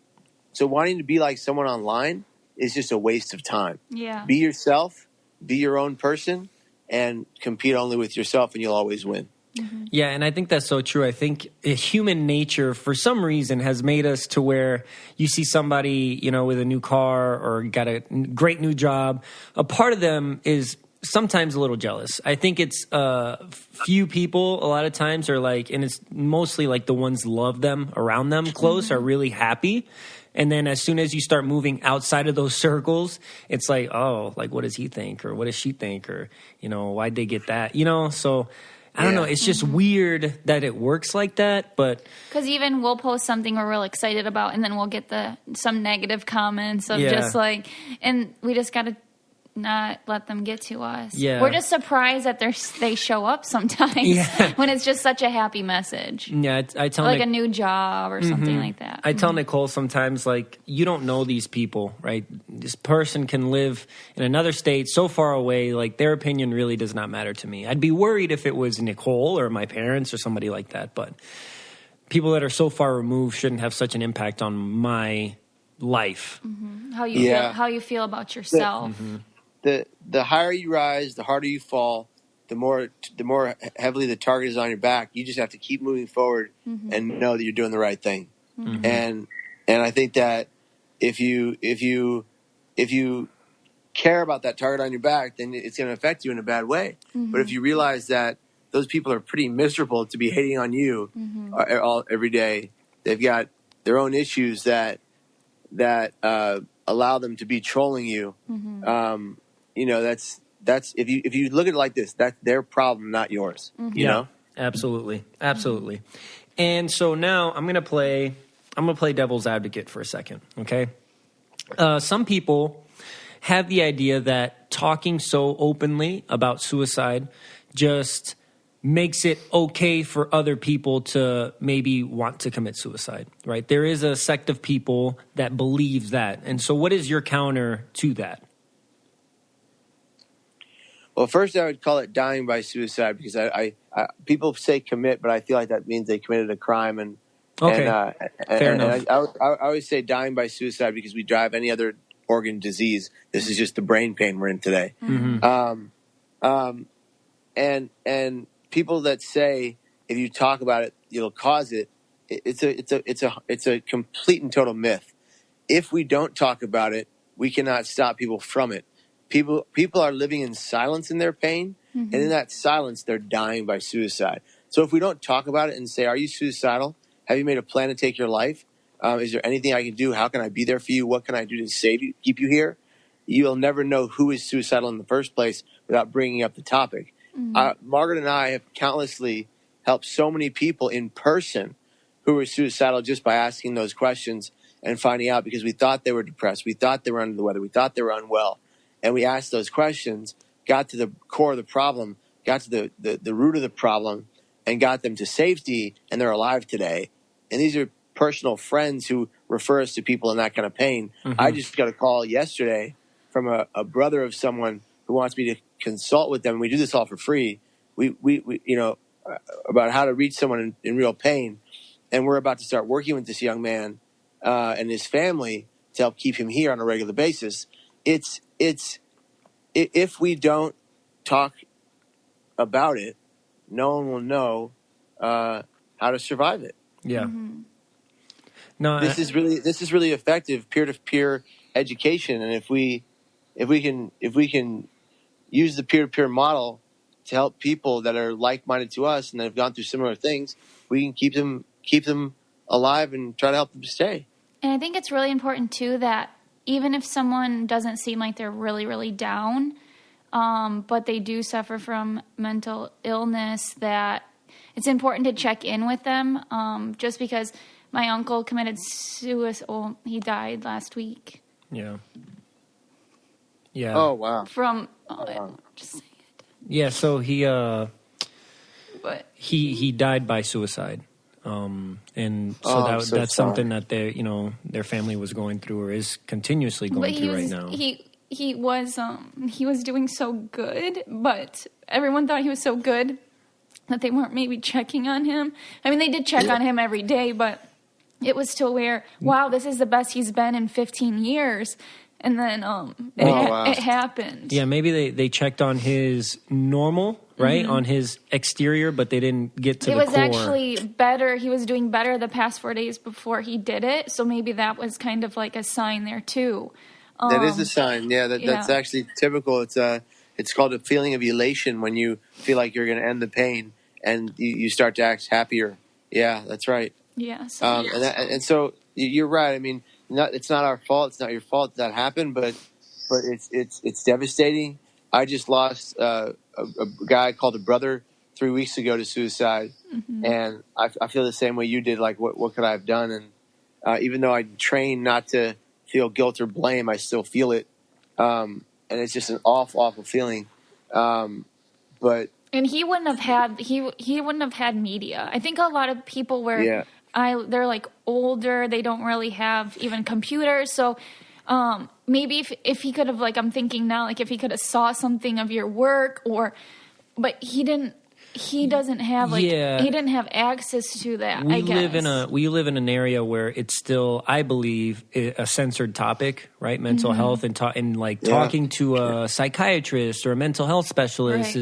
So wanting to be like someone online is just a waste of time. Yeah. Be yourself, be your own person, and compete only with yourself, and you'll always win. Mm-hmm. Yeah, and I think that's so true. I think human nature, for some reason, has made us to where you see somebody, with a new car or got a great new job. A part of them is sometimes a little jealous. I think it's few people a lot of times are like, and it's mostly like the ones love them around them close mm-hmm. are really happy. And then as soon as you start moving outside of those circles, it's like, oh, like, what does he think? Or what does she think? Or, why'd they get that? So I don't know. It's just mm-hmm. weird that it works like that. But because even we'll post something we're real excited about, and then we'll get some negative comments of just like, and we just got to not let them get to us. Yeah. We're just surprised that they show up sometimes when it's just such a happy message. Yeah, I tell like a new job or something mm-hmm. like that. I tell Nicole sometimes, like, you don't know these people, right? This person can live in another state so far away, like their opinion really does not matter to me. I'd be worried if it was Nicole or my parents or somebody like that, but people that are so far removed shouldn't have such an impact on my life. Mm-hmm. How you feel about yourself. Mm-hmm. The higher you rise, the harder you fall, the more heavily the target is on your back. You just have to keep moving forward and know that you're doing the right thing. And I think that if you care about that target on your back, then it's going to affect you in a bad way. But if you realize that those people are pretty miserable to be hating on you every day, they've got their own issues that allow them to be trolling you. That's if you look at it like this, that's their problem, not yours. You know? Absolutely. And so now I'm gonna play devil's advocate for a second. Okay. Some people have the idea that talking so openly about suicide just makes it okay for other people to maybe want to commit suicide, right? There is a sect of people that believes that. And so what is your counter to that? Well, first I would call it dying by suicide, because I people say commit, but I feel like that means they committed a crime. And fair enough. I always say dying by suicide, because we drive any other organ disease. This is just the brain pain we're in today. And people that say if you talk about it, you'll cause it. It's a complete and total myth. If we don't talk about it, we cannot stop people from it. People are living in silence in their pain, and in that silence, they're dying by suicide. So if we don't talk about it and say, "Are you suicidal? Have you made a plan to take your life? Is there anything I can do? How can I be there for you? What can I do to save you, keep you here?" You'll never know who is suicidal in the first place without bringing up the topic. Margaret and I have countlessly helped so many people in person who were suicidal just by asking those questions and finding out, because we thought they were depressed. We thought they were under the weather. We thought they were unwell. And we asked those questions, got to the core of the problem, got to the root of the problem, and got them to safety, and they're alive today. And these are personal friends who refer us to people in that kind of pain. I just got a call yesterday from a brother of someone who wants me to consult with them. We do this all for free. We about how to reach someone in real pain. And we're about to start working with this young man and his family to help keep him here on a regular basis. It's if we don't talk about it, no one will know how to survive it. Yeah. No, this is really effective peer-to-peer education, and if we can use the peer-to-peer model to help people that are like-minded to us and that have gone through similar things, we can keep them alive and try to help them stay. And I think it's really important too that even if someone doesn't seem like they're really, really down, but they do suffer from mental illness, that it's important to check in with them. Just because my uncle committed suicide, he died last week. Yeah. Oh wow. Just say it. Yeah. So he died by suicide. And so that's something that their family was going through, or is continuously going through right now. He was doing so good, but everyone thought he was so good that they weren't maybe checking on him. I mean, they did check on him every day, but it was still where, wow, this is the best he's been in 15 years. And then it happened. Yeah, maybe they checked on his normal, right, on his exterior, but they didn't get to the core. It was actually better. He was doing better the past 4 days before he did it. So maybe that was kind of like a sign there too. That is a sign. Yeah, that's actually typical. It's called a feeling of elation when you feel like you're going to end the pain and you start to act happier. Yeah, that's right. Yeah. And so you're right. I mean, it's not our fault. It's not your fault that happened, but it's devastating. I just lost a guy called a brother 3 weeks ago to suicide, and I feel the same way you did. Like, what could I have done? And even though I trained not to feel guilt or blame, I still feel it, and it's just an awful feeling. But he wouldn't have had he wouldn't have had media. I think a lot of people were. They're like older. They don't really have even computers. So maybe if he could have, like, I'm thinking now, like if he could have saw something of your work, but he didn't he doesn't have he didn't have access to that. We live in an area where it's still, I believe, a censored topic, right? Mental health and talking to a psychiatrist or a mental health specialist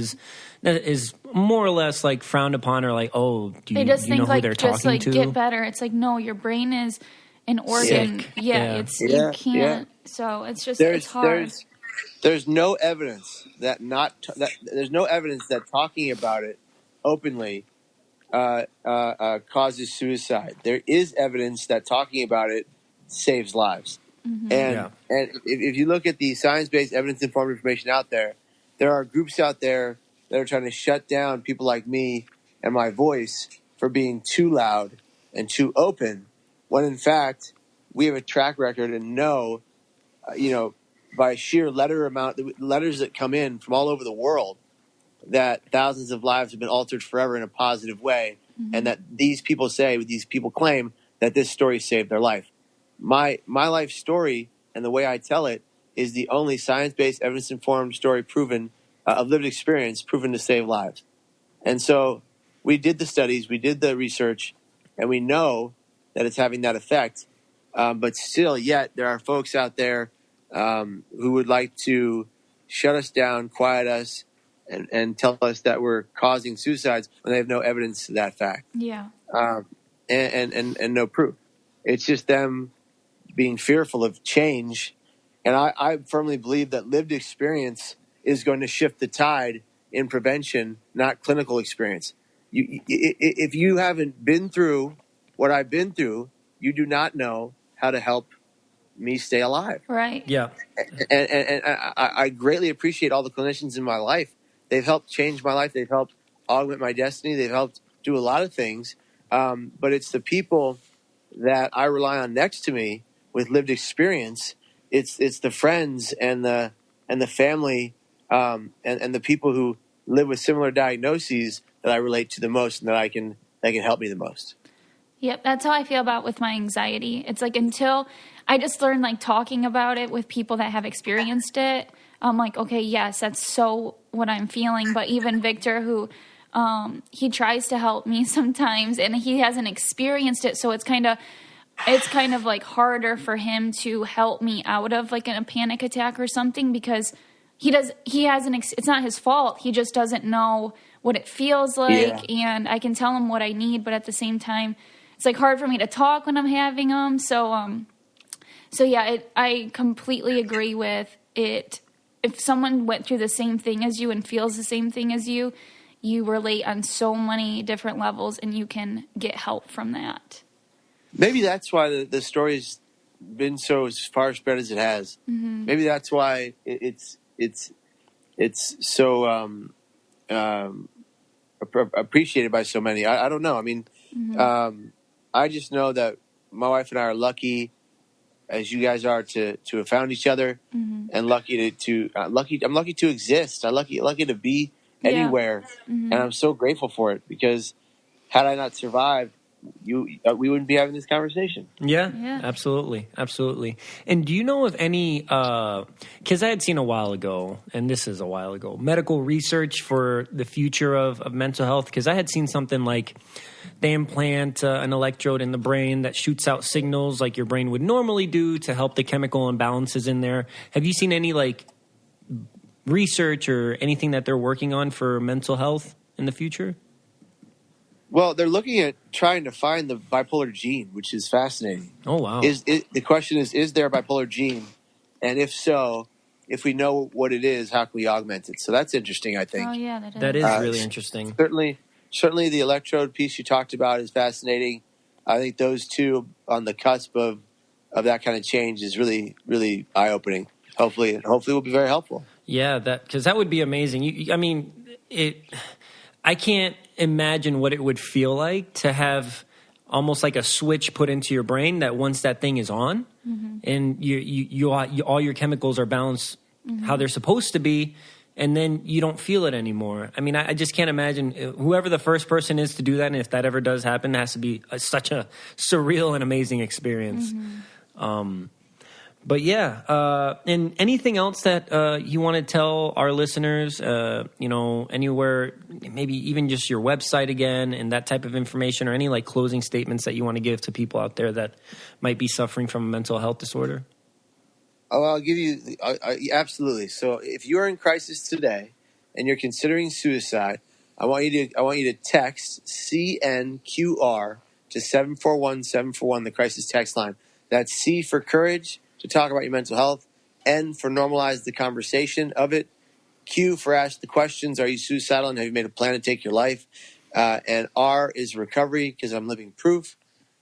is more or less like frowned upon, or like, oh, do you, just you know who they're talking to? Get better. It's like, no, your brain is an organ. You can't. So it's just it's hard. There's no evidence that there's no evidence that talking about it openly causes suicide. There is evidence that talking about it saves lives. And if you look at the science-based evidence-informed information out there are groups out there that are trying to shut down people like me and my voice for being too loud and too open, when in fact we have a track record and know, by sheer letters that come in from all over the world, that thousands of lives have been altered forever in a positive way, and that these people claim that this story saved their life. My life story and the way I tell it is the only science-based, evidence-informed story proven of lived experience proven to save lives. And so we did the studies, we did the research, and we know that it's having that effect. But still, yet there are folks out there who would like to shut us down, quiet us, and tell us that we're causing suicides when they have no evidence to that fact. Yeah. And no proof. It's just them being fearful of change. And I firmly believe that lived experience is going to shift the tide in prevention, not clinical experience. If you haven't been through what I've been through, you do not know how to help me stay alive. Right. Yeah. And I greatly appreciate all the clinicians in my life. They've helped change my life. They've helped augment my destiny. They've helped do a lot of things. But it's the people that I rely on next to me with lived experience. It's the friends and the family and the people who live with similar diagnoses that I relate to the most, and that can help me the most. Yep, that's how I feel about with my anxiety. It's like until I just learned talking about it with people that have experienced it, I'm like, okay, yes, that's so what I'm feeling. But even Victor, who he tries to help me sometimes, and he hasn't experienced it, so it's kind of harder for him to help me out of a panic attack or something, because it's not his fault. He just doesn't know what it feels like, and I can tell him what I need, but at the same time, it's hard for me to talk when I'm having them. So yeah, I completely agree with it. If someone went through the same thing as you and feels the same thing as you, you relate on so many different levels, and you can get help from that. Maybe that's why the story's been so as far spread as it has. Mm-hmm. Maybe that's why it's so appreciated by so many. I don't know. I mean, I just know that my wife and I are lucky, as you guys are, to have found each other, and lucky I'm lucky to exist. I'm lucky to be anywhere, and I'm so grateful for it, because had I not survived, we wouldn't be having this conversation. Yeah, absolutely. And do you know of any, because I had seen a while ago, and this is a while ago, medical research for the future of mental health, because I had seen something like they implant an electrode in the brain that shoots out signals like your brain would normally do to help the chemical imbalances in there. Have you seen any research or anything that they're working on for mental health in the future? Well, they're looking at trying to find the bipolar gene, which is fascinating. Oh, wow. The question is there a bipolar gene? And if so, if we know what it is, how can we augment it? So that's interesting, I think. Oh, yeah, that is. That is really interesting. Certainly the electrode piece you talked about is fascinating. I think those two on the cusp of that kind of change is really, really eye-opening. Hopefully it will be very helpful. Yeah, because that would be amazing. I can't imagine what it would feel like to have almost like a switch put into your brain that once that thing is on, and you all your chemicals are balanced how they're supposed to be, and then you don't feel it anymore. I mean, I just can't imagine whoever the first person is to do that, and if that ever does happen, it has to be such a surreal and amazing experience. But yeah, and anything else that you want to tell our listeners, anywhere, maybe even just your website again and that type of information, or any like closing statements that you want to give to people out there that might be suffering from a mental health disorder? Oh, I'll give you, absolutely. So if you're in crisis today and you're considering suicide, I want you to text CNQR to 741-741, the crisis text line. That's C for courage, to talk about your mental health, N for normalize the conversation of it, Q for ask the questions, are you suicidal and have you made a plan to take your life, and R is recovery, because I'm living proof,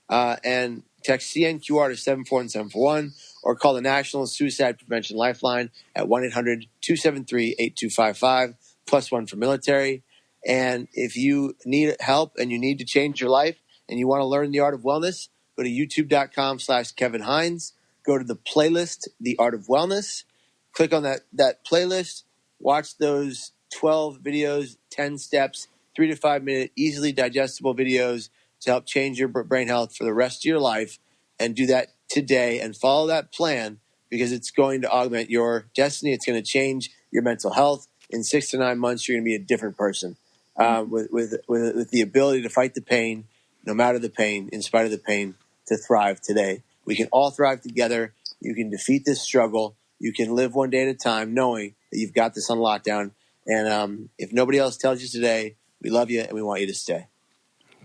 and text CNQR to 741-741, or call the National Suicide Prevention Lifeline at 1-800-273-8255, +1 for military. And if you need help and you need to change your life and you want to learn the art of wellness, go to youtube.com/Kevin Hines. Go to the playlist, The Art of Wellness. Click on that playlist. Watch those 12 videos, 10 steps, 3 to 5 minute, easily digestible videos to help change your brain health for the rest of your life. And do that today and follow that plan, because it's going to augment your destiny. It's going to change your mental health. In 6 to 9 months, you're going to be a different person with the ability to fight the pain, no matter the pain, in spite of the pain, to thrive today. We can all thrive together. You can defeat this struggle. You can live one day at a time, knowing that you've got this on lockdown. And if nobody else tells you today, we love you and we want you to stay.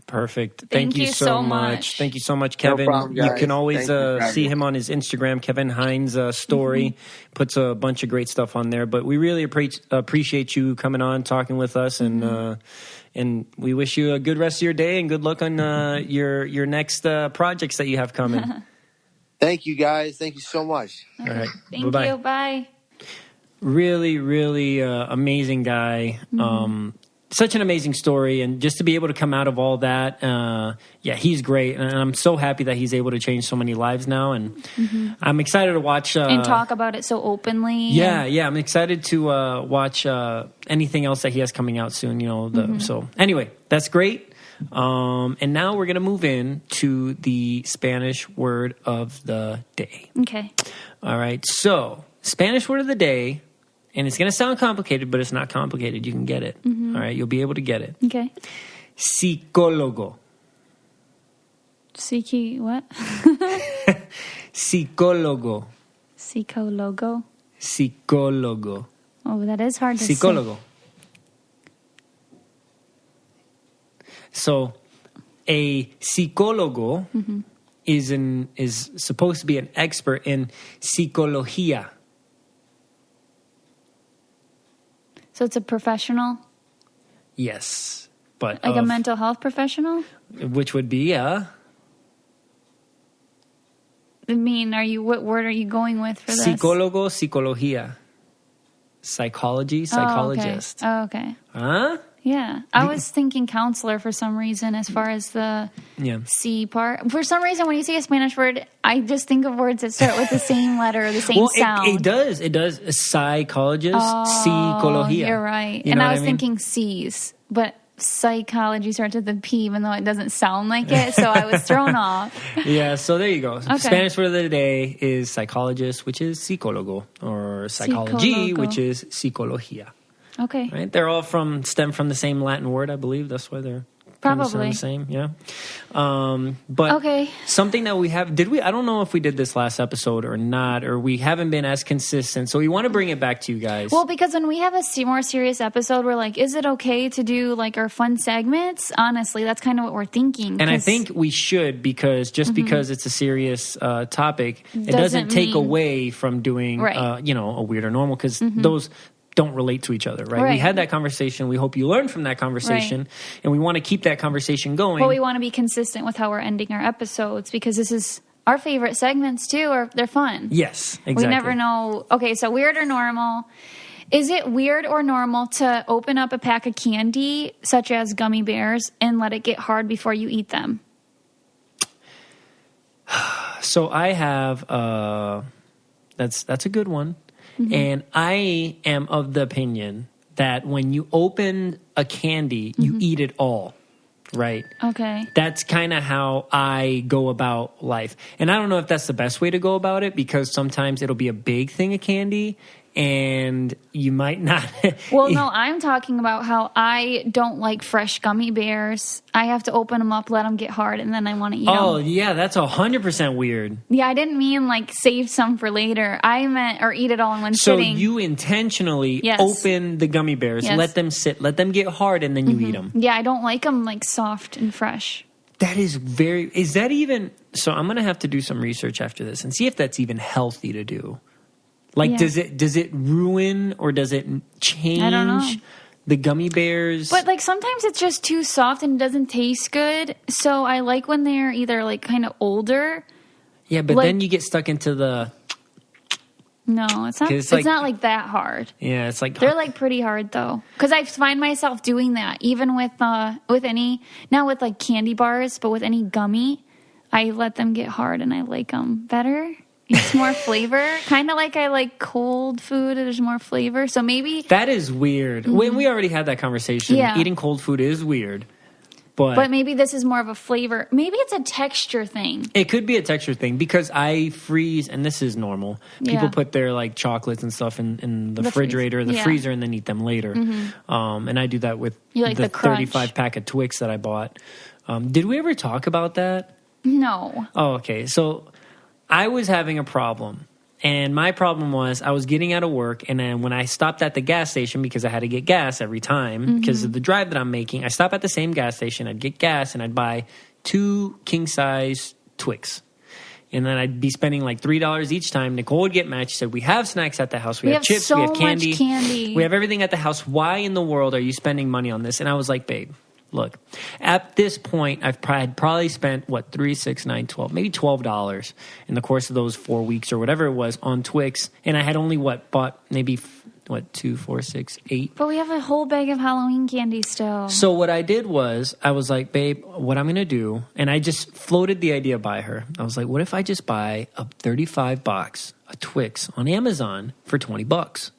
Perfect. Thank you so much. Thank you so much, Kevin. No problem, guys. You can always see him on his Instagram, Kevin Hines story. Puts a bunch of great stuff on there. But we really appreciate you coming on, talking with us, and we wish you a good rest of your day and good luck on your next projects that you have coming. Thank you, guys. Thank you so much. All right. Thank you. Bye. Really, really amazing guy. Such an amazing story, and just to be able to come out of all that, he's great, and I'm so happy that he's able to change so many lives now, and I'm excited to watch and talk about it so openly. Yeah, I'm excited to watch anything else that he has coming out soon. So anyway, that's great. And now we're gonna move in to the Spanish word of the day. Okay. All right. So Spanish word of the day. And it's going to sound complicated, but it's not complicated. You can get it. All right? You'll be able to get it. Okay. Psicólogo. What? Psicólogo. Psicólogo. Oh, that is hard to say. Psicólogo. So, a psicólogo is supposed to be an expert in psicología. So it's a professional? Yes. But like a mental health professional? Which would be, I mean, what word are you going with for this? Psicólogo, psicología. Psychology, psychologist. Oh, okay. Huh? Yeah. I was thinking counselor for some reason as far as the C part. For some reason, when you say a Spanish word, I just think of words that start with the same letter or the same sound. It does. Psychologist, psicología. You're right. You know and I was thinking C's, but psychology starts with a P, even though it doesn't sound like it. So I was thrown off. Yeah, so there you go. Okay. Spanish word of the day is psychologist, which is psicólogo, or psychology, which is psicología. Okay. Right? They're all stem from the same Latin word, I believe. That's why they're probably the same. Yeah. But okay. Something that we have, I don't know if we did this last episode or not, or we haven't been as consistent. So we want to bring it back to you guys. Well, because when we have a more serious episode, we're like, is it okay to do like our fun segments? Honestly, that's kind of what we're thinking. And I think we should, because because it's a serious topic, it doesn't take away from doing, a weird or normal, because those don't relate to each other, right? We had that conversation. We hope you learned from that conversation, and we want to keep that conversation going. But we want to be consistent with how we're ending our episodes, because this is our favorite segments too. They're fun. Yes, exactly. We never know. Okay, so weird or normal. Is it weird or normal to open up a pack of candy, such as gummy bears, and let it get hard before you eat them? So I have that's a good one. And I am of the opinion that when you open a candy, you eat it all. right? Okay. That's kind of how I go about life. And I don't know if that's the best way to go about it, because sometimes it'll be a big thing of candy and you might not. Well, no, I'm talking about how I don't like fresh gummy bears. I have to open them up, let them get hard, and then I want to eat them. Oh, yeah, that's 100% weird. Yeah, I didn't mean like save some for later. I meant, or eat it all in one sitting. So you intentionally open the gummy bears, let them sit, let them get hard, and then you eat them. Yeah, I don't like them like soft and fresh. That is that even, so I'm going to have to do some research after this and see if that's even healthy to do. Like, does it ruin or does it change I don't know. the gummy bears? But like sometimes it's just too soft and it doesn't taste good. So I like when they're either like kind of older. Yeah, but then you get stuck into the. No, it's not. It's not like that hard. Yeah, it's like they're like pretty hard though, because I find myself doing that even with any, not with like candy bars, but with any gummy. I let them get hard and I like them better. It's more flavor, kind of like I like cold food. There's more flavor, so maybe that is weird. When we already had that conversation, eating cold food is weird. But maybe this is more of a flavor. Maybe it's a texture thing. It could be a texture thing, because I freeze, and this is normal. People put their like chocolates and stuff in the refrigerator, the freezer, and then eat them later. And I do that with the 35 pack of Twix that I bought. Did we ever talk about that? No. Oh, okay. So I was having a problem. And my problem was I was getting out of work, and then when I stopped at the gas station, because I had to get gas every time because of the drive that I'm making, I stop at the same gas station, I'd get gas, and I'd buy 2 king-size Twix. And then I'd be spending like $3 each time. Nicole would get mad. She said, we have snacks at the house. We have chips. So we have candy. much candy. We have everything at the house. Why in the world are you spending money on this? And I was like, babe, look, at this point, I'd probably spent, 3, 6, 9, 12, maybe $12 in the course of those 4 weeks or whatever it was on Twix. And I had only, bought maybe, 2, 4, 6, 8. But we have a whole bag of Halloween candy still. So what I did was, I was like, babe, what I'm going to do, and I just floated the idea by her. I was like, what if I just buy a 35 box of Twix on Amazon for $20?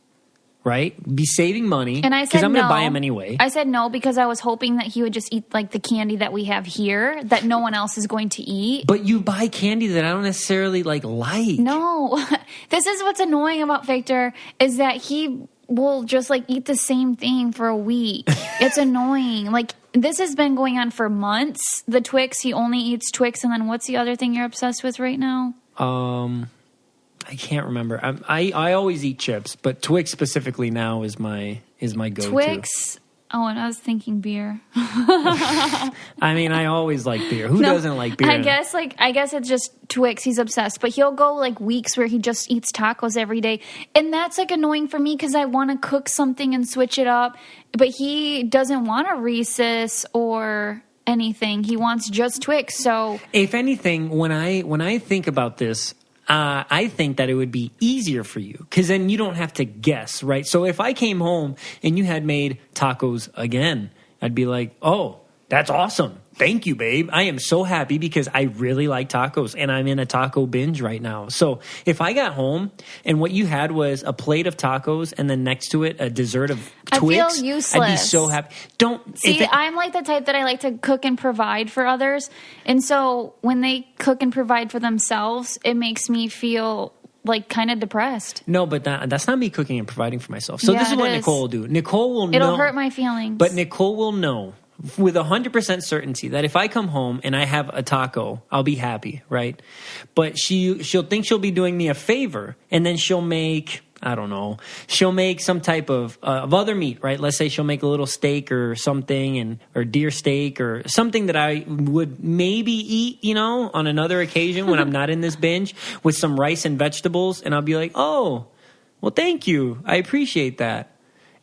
Right? Be saving money. And I said because I'm going to no. buy them anyway. I said no because I was hoping that he would just eat like the candy that we have here that no one else is going to eat. But you buy candy that I don't necessarily like. No. This is what's annoying about Victor, is that he will just like eat the same thing for a week. It's annoying. Like, this has been going on for months. The Twix, he only eats Twix, and then what's the other thing you're obsessed with right now? I can't remember. I always eat chips, but Twix specifically now is my go-to. Twix. Oh, and I was thinking beer. I mean, I always like beer. Who doesn't like beer? I guess it's just Twix. He's obsessed, but he'll go like weeks where he just eats tacos every day, and that's like annoying for me because I want to cook something and switch it up, but he doesn't want a Reese's or anything. He wants just Twix. So, if anything, when I think about this, I think that it would be easier for you because then you don't have to guess, right? So if I came home and you had made tacos again, I'd be like, oh, that's awesome. Thank you, babe. I am so happy because I really like tacos and I'm in a taco binge right now. So if I got home and what you had was a plate of tacos and then next to it a dessert of Twix, I feel useless. I'd be so happy. I'm like the type that I like to cook and provide for others. And so when they cook and provide for themselves, it makes me feel like kind of depressed. No, but that's not me cooking and providing for myself. So this is what Nicole will do. Nicole will know. It'll hurt my feelings. But Nicole will know with 100% certainty that if I come home and I have a taco, I'll be happy, right? But she'll think she'll be doing me a favor, and then she'll make, I don't know, she'll make some type of other meat, right? Let's say she'll make a little steak or something, or deer steak or something that I would maybe eat, on another occasion when I'm not in this binge, with some rice and vegetables, and I'll be like, oh, well, thank you. I appreciate that.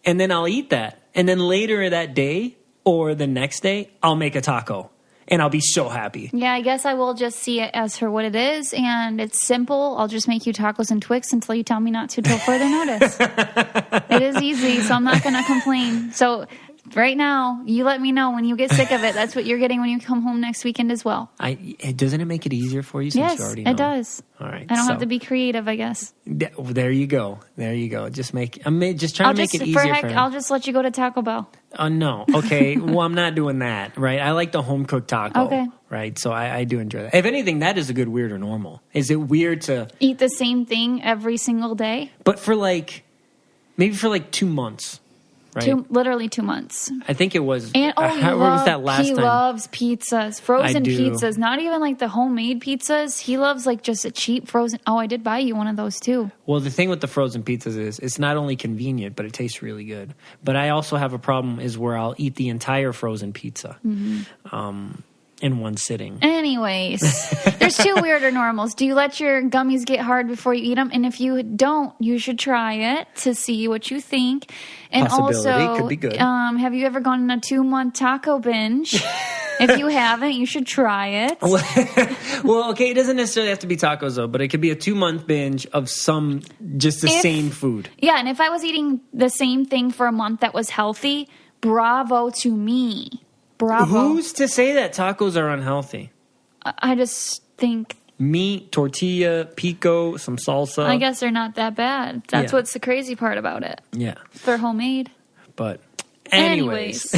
And then I'll eat that. And then later that day, or the next day, I'll make a taco, and I'll be so happy. Yeah, I guess I will just see it as for what it is, and it's simple. I'll just make you tacos and Twix until you tell me not to till further notice. It is easy, so I'm not going to complain. So right now, you let me know when you get sick of it. That's what you're getting when you come home next weekend as well. Doesn't it make it easier for you since you already know? Yes, it does. All right. I don't have to be creative, I guess. There you go. Just trying to make it easier for him. I'll just let you go to Taco Bell. No. Okay. Well, I'm not doing that, right? I like the home cooked taco. Okay. Right. So I do enjoy that. If anything, that is a good weird or normal. Is it weird to eat the same thing every single day? But for maybe for 2 months. Right? Literally 2 months. I think it was. And where was that last time? He loves pizzas, frozen pizzas. Not even like the homemade pizzas. He loves just a cheap frozen. Oh, I did buy you one of those too. Well, the thing with the frozen pizzas is it's not only convenient, but it tastes really good. But I also have a problem is where I'll eat the entire frozen pizza. In one sitting. Anyways, there's 2 weird or normals. Do you let your gummies get hard before you eat them? And if you don't, you should try it to see what you think. And also, could be good. Have you ever gone on a 2-month taco binge? If you haven't, you should try it. Well, okay, it doesn't necessarily have to be tacos though, but it could be a 2-month binge of same food. Yeah, and if I was eating the same thing for a month that was healthy, bravo to me. Bravo. Who's to say that tacos are unhealthy? I just think meat, tortilla, pico, some salsa. I guess they're not that bad. That's what's the crazy part about it. Yeah. They're homemade. But anyways.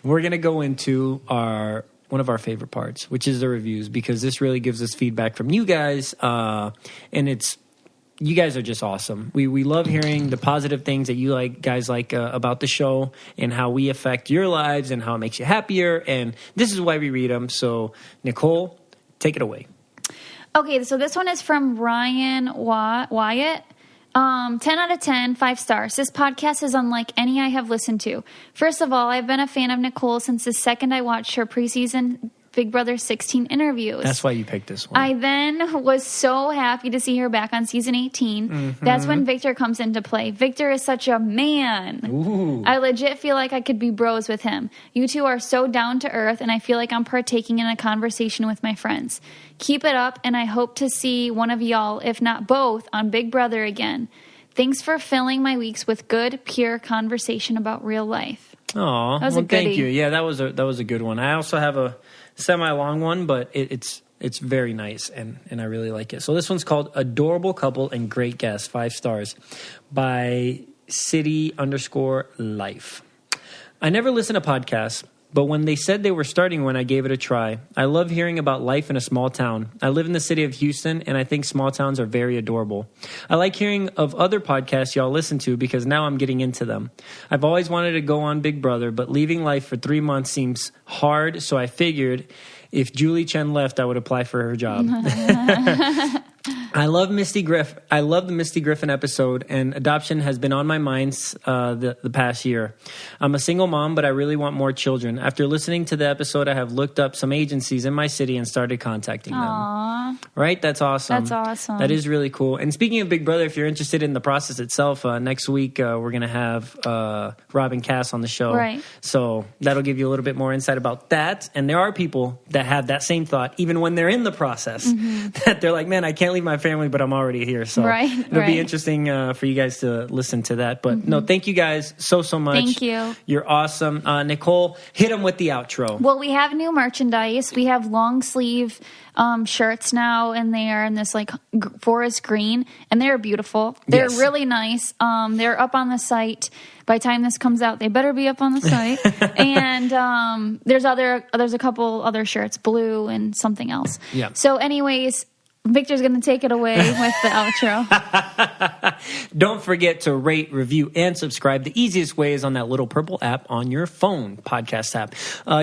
We're going to go into one of our favorite parts, which is the reviews, because this really gives us feedback from you guys, and you guys are just awesome. We love hearing the positive things that you guys like about the show and how we affect your lives and how it makes you happier. And this is why we read them. So, Nicole, take it away. Okay, so this one is from Ryan Wyatt. 10 out of 10, 5 stars. This podcast is unlike any I have listened to. First of all, I've been a fan of Nicole since the second I watched her preseason Big Brother 16 interviews. That's why you picked this one. I then was so happy to see her back on season 18. Mm-hmm. That's when Victor comes into play. Victor is such a man. Ooh. I legit feel like I could be bros with him. You two are so down to earth, and I feel like I'm partaking in a conversation with my friends. Keep it up, and I hope to see one of y'all, if not both, on Big Brother again. Thanks for filling my weeks with good, pure conversation about real life. Aw, well, thank you. Yeah, that was a good one. I also have a semi-long one, but it's very nice, and I really like it. So this one's called Adorable Couple and Great Guest, 5 stars, by City_Life. I never listen to podcasts, but when they said they were starting one, I gave it a try. I love hearing about life in a small town. I live in the city of Houston, and I think small towns are very adorable. I like hearing of other podcasts y'all listen to because now I'm getting into them. I've always wanted to go on Big Brother, but leaving life for 3 months seems hard, so I figured if Julie Chen left, I would apply for her job. I love the Misty Griffin episode, and adoption has been on my mind the past year. I'm a single mom, but I really want more children. After listening to the episode, I have looked up some agencies in my city and started contacting them. Right? That's awesome. That's awesome. That is really cool. And speaking of Big Brother, if you're interested in the process itself, next week we're going to have Rob and Cass on the show. Right. So that'll give you a little bit more insight about that. And there are people that have that same thought, even when they're in the process, that they're like, man, I can't leave my family, but I'm already here. So it'll be interesting for you guys to listen to that. But no, thank you guys so much. Thank you. You're awesome. Nicole, hit them with the outro. Well, we have new merchandise. We have long sleeve shirts now, and they are in this forest green, and they're beautiful. They're really nice. They're up on the site. By the time this comes out, they better be up on the site. And there's a couple other shirts, blue and something else. Yeah. So anyways, Victor's going to take it away with the outro. Don't forget to rate, review, and subscribe. The easiest way is on that little purple app on your phone, podcast app.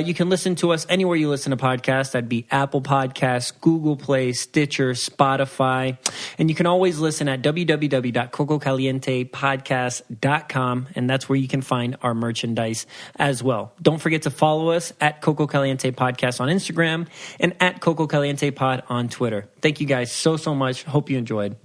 You can listen to us anywhere you listen to podcasts. That'd be Apple Podcasts, Google Play, Stitcher, Spotify. And you can always listen at www.cococalientepodcast.com, and that's where you can find our merchandise as well. Don't forget to follow us at Coco Caliente Podcast on Instagram and at Coco Caliente Pod on Twitter. Thank you guys so much. Hope you enjoyed.